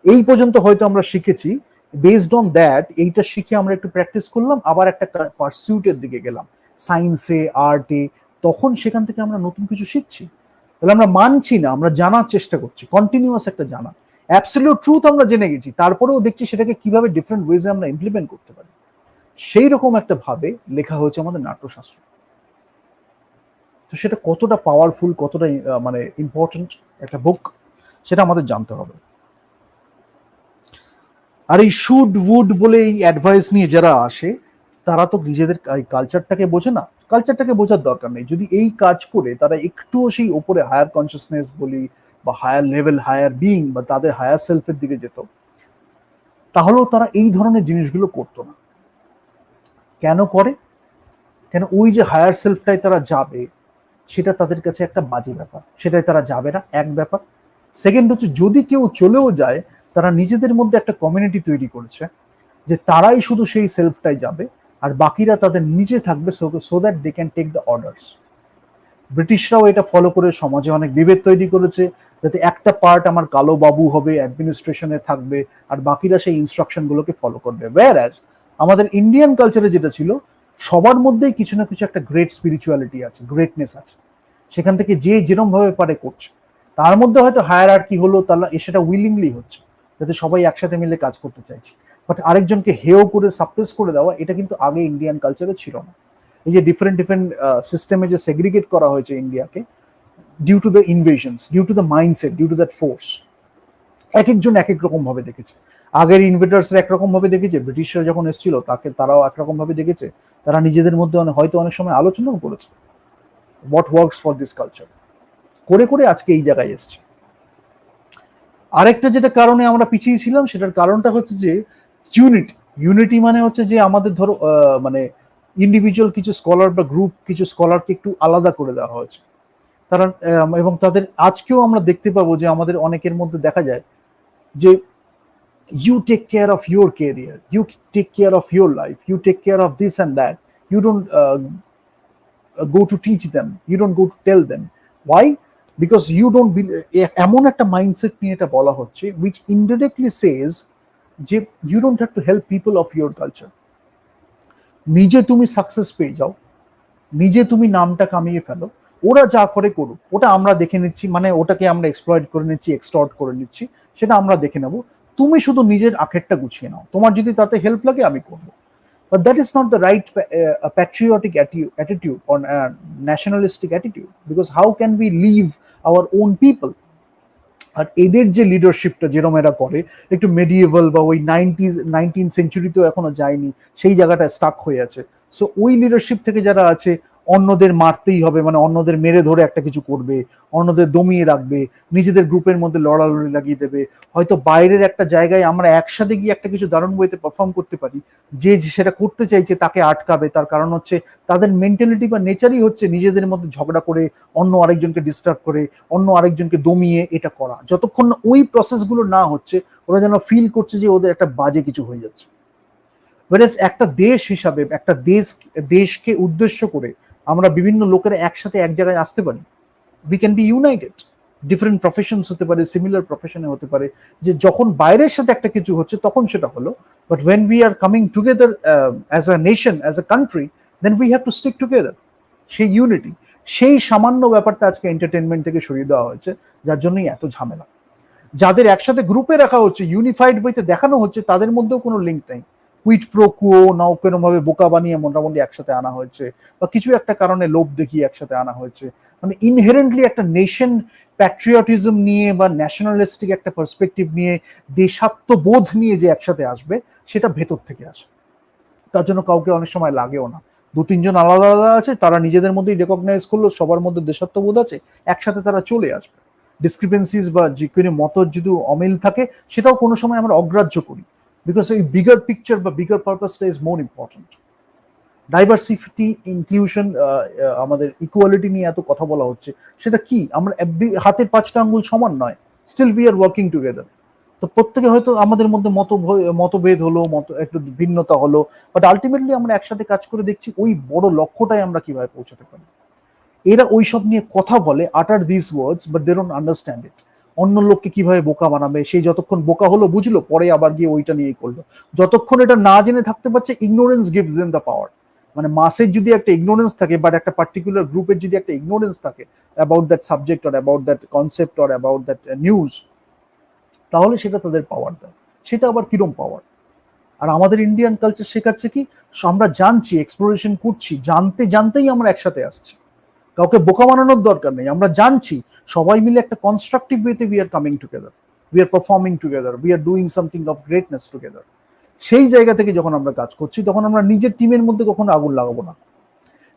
Speaker 1: এই পর্যন্ত হয়তো আমরা শিখেছি, বেসড অন দ্যাট এইটা শিখে আমরা একটু প্র্যাকটিস করলাম, আবার একটা পারসিউটের দিকে গেলাম, সায়েন্সে, আর্টে, তখন সেখান থেকে আমরা নতুন কিছু শিখছি। তাহলে আমরা মানছি না, আমরা জানার চেষ্টা করছি, কন্টিনিউয়াস একটা জানা। অ্যাবসলিউট ট্রুথ আমরা জেনে গেছি, তারপরেও দেখছি সেটাকে কিভাবে ডিফারেন্ট ওয়েজে আমরা ইমপ্লিমেন্ট করতে পারি। সেই রকম একটা ভাবে লেখা হয়েছে আমাদের নাট্যশাস্ত্র। তো সেটা কতটা পাওয়ারফুল, কতটা মানে ইম্পর্টেন্ট একটা বুক, সেটা আমাদের জানতে হবে। আর এই শুড উড বলে এই অ্যাডভাইস নিয়ে যারা আসে, তারা তো নিজেদের কালচারটাকে বোঝে না। কালচারটাকে বোঝার দরকার নেই, যদি এই কাজ করে তারা একটুও সেই ওপরে হায়ার কনসিয়াসনেস বলি বা হায়ার লেভেল, হায়ার বিং বা তাদের হায়ার সেলফের দিকে যেত, তাহলেও তারা এই ধরনের জিনিসগুলো করতো না। কেন করে? কেন ওই যে হায়ার সেলফটাই তারা যাবে, সেটা তাদের কাছে একটা বাজে ব্যাপার, সেটাই তারা যাবে না, এক ব্যাপার। সেকেন্ড হচ্ছে, যদি কেউ চলেও যায়, তারা নিজেদের মধ্যে একটা কমিউনিটি তৈরি করেছে যে তারাই শুধু সেই সেলফটাই যাবে, আর বাকিরা তাদের নিচে থাকবে, so that they can take the orders. ব্রিটিশরাও এটা ফলো করে সমাজে অনেক বিভেদ তৈরি করেছে, যাতে একটা পার্ট আমার কালো বাবু হবে, অ্যাডমিনিস্ট্রেশনে থাকবে, আর বাকিরা সেই ইনস্ট্রাকশনগুলোকে ফলো করবে। ওয়্যারঅ্যাজ আমাদের ইন্ডিয়ান কালচারে যেটা ছিল, সবার মধ্যেই কিছু না কিছু একটা গ্রেট স্পিরিচুয়ালিটি আছে, গ্রেটনেস আছে, সেখান থেকে যে যেরকম ভাবে পারে করছে। তার মধ্যে হয়তো হায়ারার্কি হলো, তাহলে সেটা উইলিংলি হচ্ছে, যাতে সবাই একসাথে মিলে কাজ করতে চাইছে। বাট আরেকজনকে হেয় করে সাপ্রেস করে দেওয়া, এটা কিন্তু আগে ইন্ডিয়ান কালচারে ছিল না। এই যে ডিফারেন্ট ডিফারেন্ট সিস্টেমে যে সেগ্রিগেট করা হয়েছে ইন্ডিয়াকে, due to the invasions, due to the mindset, due to that force, এক একজন এক এক রকম ভাবে দেখেছে। আগের ইনভেটার্সরা একরকম ভাবে দেখেছে, ব্রিটিশরা যখন এসেছিল তারাও একরকম ভাবে দেখেছে। তারা নিজেদের মধ্যে হয়তো অনেক সময় আলোচনাও করেছে what works for this culture, করে করে আজকে এই জায়গায় এসছে। আরেকটা যেটা কারণে আমরা পিছিয়ে ছিলাম, সেটার কারণটা হচ্ছে যে ইউনিটি। ইউনিটি মানে হচ্ছে যে আমাদের ধরো মানে ইন্ডিভিজুয়াল কিছু স্কলার বা গ্রুপ কিছু স্কলারকে একটু আলাদা করে দেওয়া হয়েছে। তারা এবং তাদের আজকেও আমরা দেখতে পাবো যে আমাদের অনেকের মধ্যে দেখা যায় যে you take care of your career, you take care of your life, you take care of this and that, you don't go to teach them, you don't go to tell them. Why? Because you don't এমন একটা mindset নিয়ে এটা বলা হচ্ছে which indirectly says যে you don't have to help people of your culture. নিজে তুমি success পেয়ে যাও, নিজে তুমি নামটা কামিয়ে ফেলো, ওরা যা করে করুক, ওটা আমরা দেখে নিচ্ছি, মানে ওটাকে আমরা এক্সপ্লয়েট করে নিচ্ছি, এক্সটর্ট করে নিচ্ছি, সেটা আমরা দেখে নেব। তুমি শুধু নিজের আখেরটা গুছিয়ে নাও, তোমার যদি তাতে হেল্প লাগে আমি করবো। But that is not the right patriotic attitude or nationalistic attitude, because how can we leave our own people? আর এদের যে লিডারশিপটা যেরকম এরা করে, একটু মেডিয়েভাল বা ওই 19th সেঞ্চুরিতেও এখনো যায়নি, সেই জায়গাটা স্টাক হয়ে আছে। সো ওই লিডারশিপ থেকে যারা আছে, অন্যদের মারতেই হবে, মানে অন্যদের মেরে ধরে একটা কিছু করবে, অন্যদের দমিয়ে রাখবে, নিজেদের গ্রুপের মধ্যে লড়ালড়ি লাগিয়ে দেবে। হয়তো বাইরের একটা জায়গায় আমরা একসাথে গিয়ে একটা কিছু দারুণ বইতে পারফর্ম করতে পারি, যে সেটা করতে চাইছে তাকে আটকাবে। তার কারণ হচ্ছে তাদের মেন্টালিটি বা নেচারই হচ্ছে নিজেদের মধ্যে ঝগড়া করে, অন্য আরেকজনকে ডিস্টার্ব করে, অন্য আরেকজনকে দমিয়ে এটা করা। যতক্ষণ না ওই প্রসেসগুলো না হচ্ছে, ওরা যেন ফিল করছে যে ওদের একটা বাজে কিছু হয়ে যাচ্ছে। Whereas একটা দেশ হিসাবে, একটা দেশকে উদ্দেশ্য করে আমরা বিভিন্ন লোকেরা একসাথে এক জায়গায় আসতে পারি, we can be United. Different professions হতে পারে, সিমিলার প্রফেশনে হতে পারে, যে যখন বাইরের সাথে একটা কিছু হচ্ছে তখন সেটা হলো, but when we are coming together as a nation, as a country, then we have to stick together. সেই ইউনিটি, সেই সামান্য ব্যাপারটা আজকে এন্টারটেনমেন্ট থেকে সরিয়ে দেওয়া হয়েছে, যার জন্যই এত ঝামেলা। যাদের একসাথে গ্রুপে রাখা হচ্ছে, ইউনিফাইড বইতে দেখানো হচ্ছে, তাদের মধ্যেও কোনো লিঙ্ক নেই। কুইট প্রো কুও নাও কোনো ভাবে বোকা বানিয়ে মোটামুটি একসাথে আনা হয়েছে, বা কিছু একটা কারণে লোভ দেখিয়ে একসাথে আনা হয়েছে। মানে ইনহেরেন্টলি একটা নেশন প্যাট্রিয়টিজম নিয়ে বা ন্যাশনালিস্টিক একটা পার্সপেক্টিভ নিয়ে, দেশাত্মবোধ নিয়ে যে একসাথে আসবে, সেটা ভেতর থেকে আসে। তার জন্য কাউকে অনেক সময় লাগেও না। দু তিনজন আলাদা আলাদা আছে, তারা নিজেদের মধ্যেই রেকগনাইজ করলো সবার মধ্যে দেশাত্মবোধ আছে, একসাথে তারা চলে আসবে। ডিসক্রিপেন্সিস বা যে কোনো মত যদি অমিল থাকে, সেটাও কোনো সময় আমরা অগ্রাহ্য করি, বিকজ এই বিগার পিকচার বা বিগার পারপাসটা is more important. Diversity, inclusion, আমাদের ইকুয়ালিটি নিয়ে এত কথা বলা হচ্ছে, সেটা কি? আমরা হাতের 5টা আঙ্গুল সমান নয়, still we are working together. তো প্রত্যেকে হয়তো আমাদের মধ্যে মতভেদ হলো, একটু ভিন্নতা হলো, বাট আলটিমেটলি আমরা একসাথে কাজ করে দেখছি ওই বড় লক্ষ্যটাই আমরা কিভাবে পৌঁছাতে পারি। এরা ওইসব নিয়ে কথা বলে, utter this words, but they don't understand it. অন্য লোককে কিভাবে বোকা বানাবে, সেই যতক্ষণ বোকা হলো, বুঝলো, পরে আবার গিয়ে ওইটা নিয়েই করলো। যতক্ষণ এটা না জেনে থাকতে পারছে, ignorance gives them the power. মানে মাসের যদি একটা ইগনোরেন্স থাকে, বাট একটা পার্টিকুলার গ্রুপের যদি একটা ইগনোরেন্স থাকে about that subject or about that concept or about that news, তাহলে সেটা তাদের পাওয়ার দেয়। সেটা আবার কিরম পাওয়ার? আর আমাদের ইন্ডিয়ান কালচার শেখাচ্ছে কি, আমরা জানছি, এক্সপ্লোরেশন করছি, জানতে জানতেই আমরা একসাথে আসছি। কাউকে বোকা বানানোর দরকার নেই, আমরা জানছি সবাই মিলে একটা কনস্ট্রাকটিভ ওয়েতে we are coming together, we are performing together, we are doing something of greatness together. সেই জায়গা থেকে যখন আমরা কাজ করছি তখন আমরা নিজের টিমের মধ্যে কখনো আগুন লাগাবো না,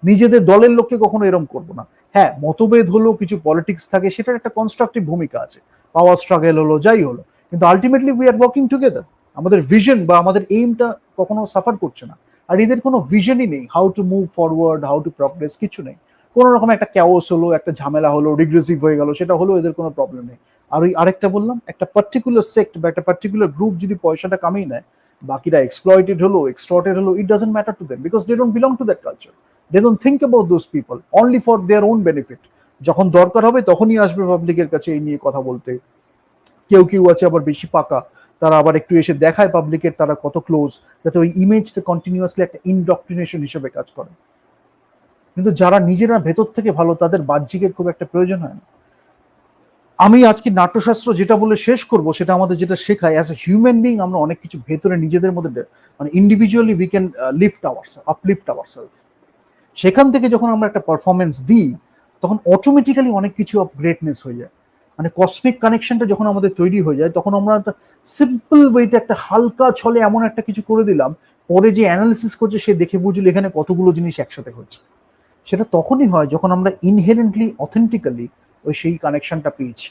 Speaker 1: নিজেদের দলের লোককে কখনো এরম করবো না। হ্যাঁ, মতভেদ হলো, কিছু পলিটিক্স থাকে, সেটার একটা কনস্ট্রাকটিভ ভূমিকা আছে, পাওয়ার স্ট্রাগল হলো, যাই হলো, কিন্তু ultimately we are working together. আমাদের ভিশন বা আমাদের এইমটা কখনো সাফার করছে না। আর এদের কোনো ভিশনই নেই, how to move forward, how to progress, কিছু নেই। কোনো রকম একটা ক্যাওস হলো, একটা ঝামেলা হলো, রিগ্রেসিভ হয়ে গেল, সেটা হলো, এদের কোনো প্রবলেম নেই। আর ওই আরেকটা বললাম, একটা পার্টিকুলার সেক্ট বা একটা পার্টিকুলার গ্রুপ যদি পয়সাটা কামিয়ে নেয়, বাকিরা এক্সপ্লয়েটেড হলো, এক্সটর্টেড হলো, it doesn't matter to them, because they don't belong to that culture. They don't think about those people, only for their own benefit. যখন দরকার হবে তখনই আসবে পাবলিকের কাছে এই নিয়ে কথা বলতে। কেউ কেউ আছে আবার বেশি পাকা, তারা আবার একটু এসে দেখায় পাবলিকের তারা কত ক্লোজ, যাতে ওই ইমেজটা কন্টিনিউয়াসলি একটা ইনডক্ট্রিনেশন হিসেবে কাজ করে। কিন্তু যারা নিজেরা ভেতর থেকে ভালো, তাদের বাহ্যিকের খুব একটা প্রয়োজন হয় না। আমি আজকে নাট্যশাস্ত্র যেটা বলে শেষ করব, সেটা আমাদের যেটা শেখায়, অ্যাজ এ হিউম্যান বিং আমরা অনেক কিছু ভেতরে নিজেদের মধ্যে, মানে individually we can uplift ourself. সেখান থেকে যখন আমরা একটা পারফরমেন্স দিই, তখন অটোমেটিক্যালি অনেক কিছু অফ গ্রেটনেস হয়ে যায়। মানে কসমিক কানেকশনটা যখন আমাদের তৈরি হয়ে যায়, তখন আমরা একটা সিম্পল ওয়েতে একটা হালকা ছলে এমন একটা কিছু করে দিলাম, পরে যে অ্যানালিসিস করছে সে দেখে বুঝলো এখানে কতগুলো জিনিস একসাথে হচ্ছে। সেটা তখনই হয় যখন আমরা ইনহেরেন্টলি অথেন্টিক্যালি ওই সেই কানেকশনটা পেয়েছি।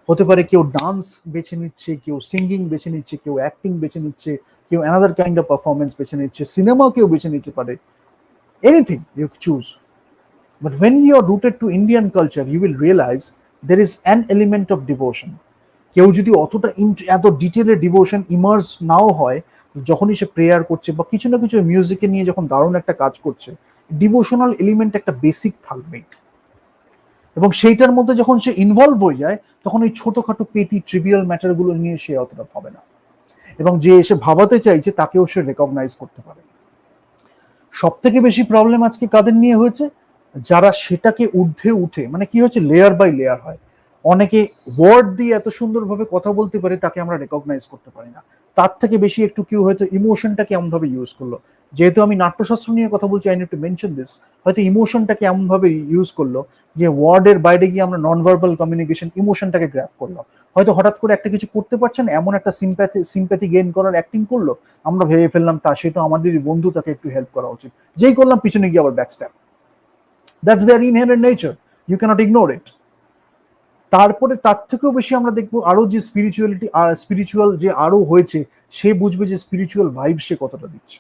Speaker 1: হতে পারে কেউ ডান্স বেছে নিচ্ছে, কেউ সিঙ্গিং বেছে নিচ্ছে, কেউ অ্যাক্টিং বেছে নিচ্ছে, কেউ অ্যানাদার কাইন্ড অফ পারফরমেন্স বেছে নিচ্ছে, সিনেমা কেউ বেছে নিতে পারে, anything you choose. But when you are rooted to Indian culture, you will realize there is an element of devotion. কেউ যদি অতটা এত ডিটেলে ডিভোশন ইমার্স নাও হয়, যখনই সে প্রেয়ার করছে বা কিছু না কিছু মিউজিকে নিয়ে যখন দারুণ একটা কাজ করছে, ডিভোশনাল এলিমেন্ট একটা বেসিক থাকবেই। এবং সেইটার মধ্যে যখন সে ইনভলভ হয়ে যায়, তখন ওই ছোটখাটো পেটি ট্রিভিয়াল ম্যাটারগুলো নিয়ে সে অতটা ভাবে না, এবং যে এসে ভাবাতে চাইছে তাকেও সে রেকগনাইজ করতে পারে। সব থেকে বেশি প্রবলেম আজকে কাদের নিয়ে হয়েছে? যারা সেটাকে ঊর্ধ্বে উঠে, মানে কি হচ্ছে, লেয়ার বাই লেয়ার হয়। অনেকে ওয়ার্ড দিয়ে এত সুন্দরভাবে কথা বলতে পারে, তাকে আমরা রেকগনাইজ করতে পারি না। তার থেকে বেশি একটু কেউ হয়তো ইমোশনটাকে এমনভাবে ইউজ করলো, যেহেতু আমি নাট্যশাস্ত্র নিয়ে কথা বলছি, I need to mention this, হয়তো ইমোশনটাকে এমনভাবে ইউজ করলো যে ওয়ার্ডের বাইরে গিয়ে আমরা নন ভার্বাল কমিউনিকেশন ইমোশনটাকে গ্র্যাব করলো। হয়তো হঠাৎ করে একটা কিছু করতে পারছেন, এমন একটা সিম্প্যাথি গেইন করার অ্যাক্টিং করলো, আমরা ভেবে ফেললাম তা সে তো আমাদেরই বন্ধু, তাকে একটু হেল্প করা উচিত, যেই করলাম পিছনে গিয়ে আবার backstab. That's their inherent nature, you can't ignore it. তারপরে তার থেকেও বেশি আমরা দেখবো আরো যে স্পিরিচুয়ালিটি আর স্পিরিচুয়াল যে আরো হয়েছে, সে বুঝবে যে স্পিরিচুয়াল ভাইব সে কতটা দিচ্ছে।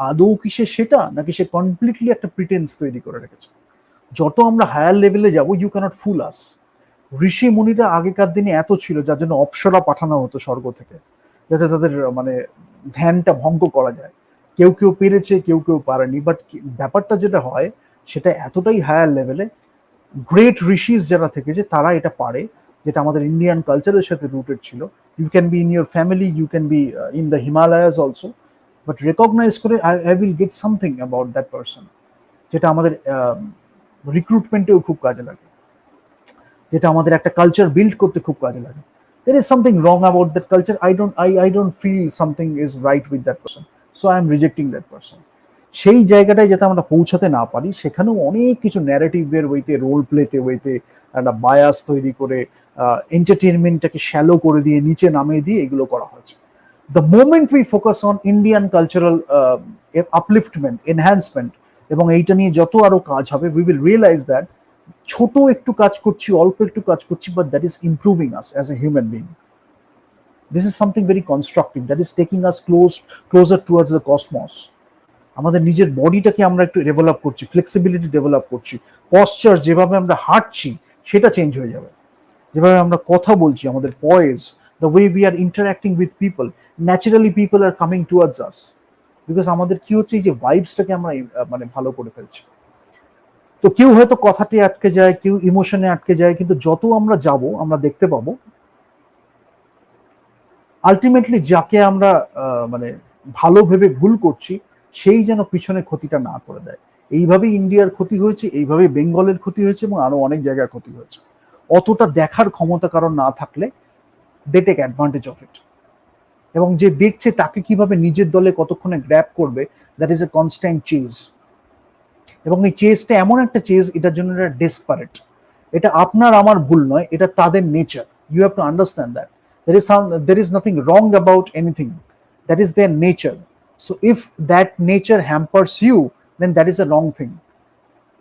Speaker 1: আদৌ কি সে সেটা, নাকি সে কমপ্লিটলি একটা প্রিটেন্স তৈরি করে রেখেছে। যত আমরা হায়ার লেভেলে যাব, ইউ ক্যানট ফুল আস। ঋষি মুনিরা আগেকার দিনে এত ছিল, যার জন্য অপ্সরা পাঠানো হতো স্বর্গ থেকে, যাতে তাদের মানে ধ্যানটা ভঙ্গ করা যায়। কেউ কেউ পেরেছে, কেউ কেউ পারেনি, বাট ব্যাপারটা যেটা হয় সেটা এতটাই হায়ার লেভেলে, গ্রেট ঋষিস যারা থেকেছে তারা এটা পারে, যেটা আমাদের ইন্ডিয়ান কালচারের সাথে রুটেড ছিল। You can be in your family, you can be in the Himalayas also, but recognise করে I will get something about that person, যেটা আমাদের রিক্রুটমেন্টেও খুব কাজে লাগে, যেটা আমাদের একটা কালচার বিল্ড করতে খুব কাজে লাগে। There is something wrong about that culture. I don't feel something is right with that person, so I am rejecting that person. সেই জায়গাটায় যাতে আমরা পৌঁছাতে না পারি, সেখানেও অনেক কিছু ন্যারেটিভের ওয়েতে, রোল প্লেতে ওয়েতে একটা বায়াস তৈরি করে এন্টারটেনমেন্টটাকে শ্যালো করে দিয়ে, নিচে নামিয়ে দিয়ে এগুলো করা হয়েছে। The moment we focus on Indian cultural আপলিফটমেন্ট, enhancement, এবং এইটা নিয়ে যত আরো কাজ হবে, উই উইল রিয়েলাইজ দ্যাট ছোট একটু কাজ করছি, অল্প একটু কাজ করছি, but that is improving us as a human being. This is something very constructive, that is taking us closer towards the cosmos. আমাদের নিজের বডিটাকে আমরা একটু ডেভেলপ করছি, ফ্লেক্সিবিলিটি ডেভেলপ করছি, পশ্চার যেভাবে আমরা হাঁটছি সেটা চেঞ্জ হয়ে যাবে, যেভাবে আমরা কথা বলছি, আমাদের poise, the way we are interacting with people, naturally people are coming towards us, because আমাদের কি হচ্ছে, এই যে ভাইবসটাকে আমরা মানে ভালো করে ফেলছি। তো কেউ হয়তো কথাতে আটকে যায়, কেউ ইমোশনে আটকে যায়, কিন্তু যত আমরা যাব আমরা দেখতে পাবো আলটিমেটলি যাকে আমরা মানে ভালো ভেবে ভুল করছি, সেই যেন পিছনে ক্ষতিটা না করে দেয়। এইভাবেই ইন্ডিয়ার ক্ষতি হয়েছে, এইভাবেই বেঙ্গলের ক্ষতি হয়েছে, এবং আরো অনেক জায়গার ক্ষতি হয়েছে। অতটা দেখার ক্ষমতা কারণ না থাকলে they take advantage of it, এবং যে দেখছে তাকে কিভাবে নিজের দলে কতক্ষণে গ্র্যাব করবে, that is a constant chase. এবং এই চেজটা এমন একটা চেজ, এটার জন্য এটা ডেসপারেট। এটা আপনার আমার ভুল নয়, এটা তাদের nature. You have to understand that there is nothing wrong about anything. That is their nature. So if that nature hampers you, then that is a wrong thing.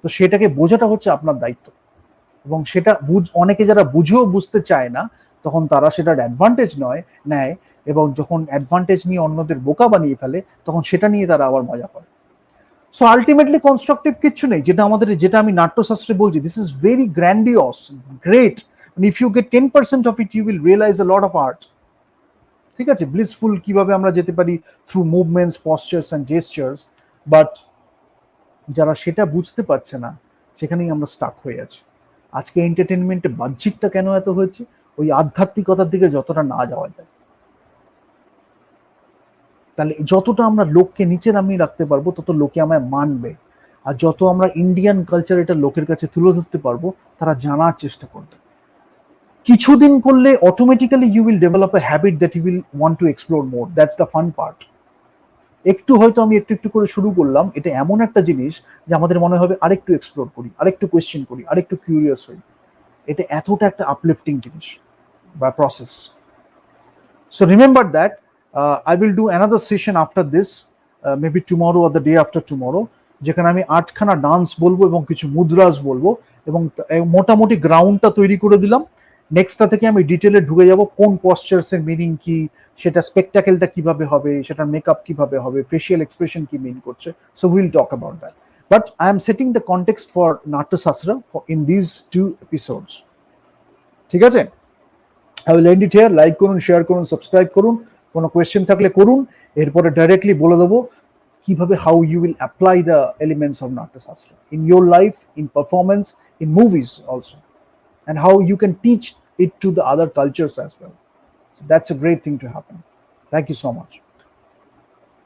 Speaker 1: তো সেটাকে বোঝাটা হচ্ছে আপনার দায়িত্ব। এবং সেটা অনেকে যারা বুঝেও বুঝতে চায় না, তখন তারা সেটার অ্যাডভান্টেজ নেয়, এবং যখন অ্যাডভান্টেজ নিয়ে অন্যদের বোকা বানিয়ে ফেলে, তখন সেটা নিয়ে তারা আবার মজা করে। সো আলটিমেটলি কনস্ট্রাকটিভ কিচ্ছু নেই, যেটা আমি নাট্যশাস্ত্রে বলছি, this is very grandiose, great. If you get 10% of it, you will realise a lot of art. ঠিক আছে, ব্লিসফুল কিভাবে আমরা যেতে পারি through movements, postures and gestures. But যারা সেটা বুঝতে পারছে না, সেখানেই আমরা স্টাক হয়ে আছি। আজকে এন্টারটেনমেন্টে বাহ্যিকটা কেন এত হয়েছে? ওই আধ্যাত্মিকতার দিকে যতটা না যাওয়া যায়, তাহলে যতটা আমরা লোককে নিচে নামিয়ে রাখতে পারবো, তত লোকে আমায় মানবে। আর যত আমরা ইন্ডিয়ান কালচার এটা লোকের কাছে তুলে ধরতে পারবো, তারা জানার চেষ্টা করবে। কিছুদিন করলে automatically you will develop a habit that you will want to explore more. That's the fun part. একটু হয়তো আমি একটু একটু করে শুরু করলাম, এটা এমন একটা জিনিস যে আমাদের মনে হবে আরেকটু এক্সপ্লোর করি, আরেকটু কোয়েশ্চেন করি, আরেকটু কিউরিয়াস হই। এটা এতটা একটা আপলিফটিং জিনিস বা process. So remember that I will do another session after this, maybe tomorrow or the day after tomorrow, যেখানে আমি 8খানা ডান্স বলবো এবং কিছু মুদ্রাস বলবো, এবং মোটামুটি গ্রাউন্ডটা তৈরি করে দিলাম। নেক্সটটা থেকে আমি ডিটেলে ঢুকে যাব, কোন পশ্চার্স এর মিনিং কি, সেটা স্পেকটাকেলটা কিভাবে হবে, সেটার মেকআপ কিভাবে হবে, ফেশিয়াল এক্সপ্রেশন কি মিন করছে। So will talk about that, but I M setting the context for Natyashastra in this 2 episodes। ঠিক আছে, I will end it here. Like করুন, শেয়ার করুন, সাবস্ক্রাইব করুন। কোনো কোয়েশ্চেন থাকলে করুন, এরপরে ডাইরেক্টলি বলে দেবো কিভাবে how you will apply the elements of Natyashastra in your life, in performance, in movies also, and how you can teach it to the other cultures as well. So that's a great thing to happen. Thank you so much.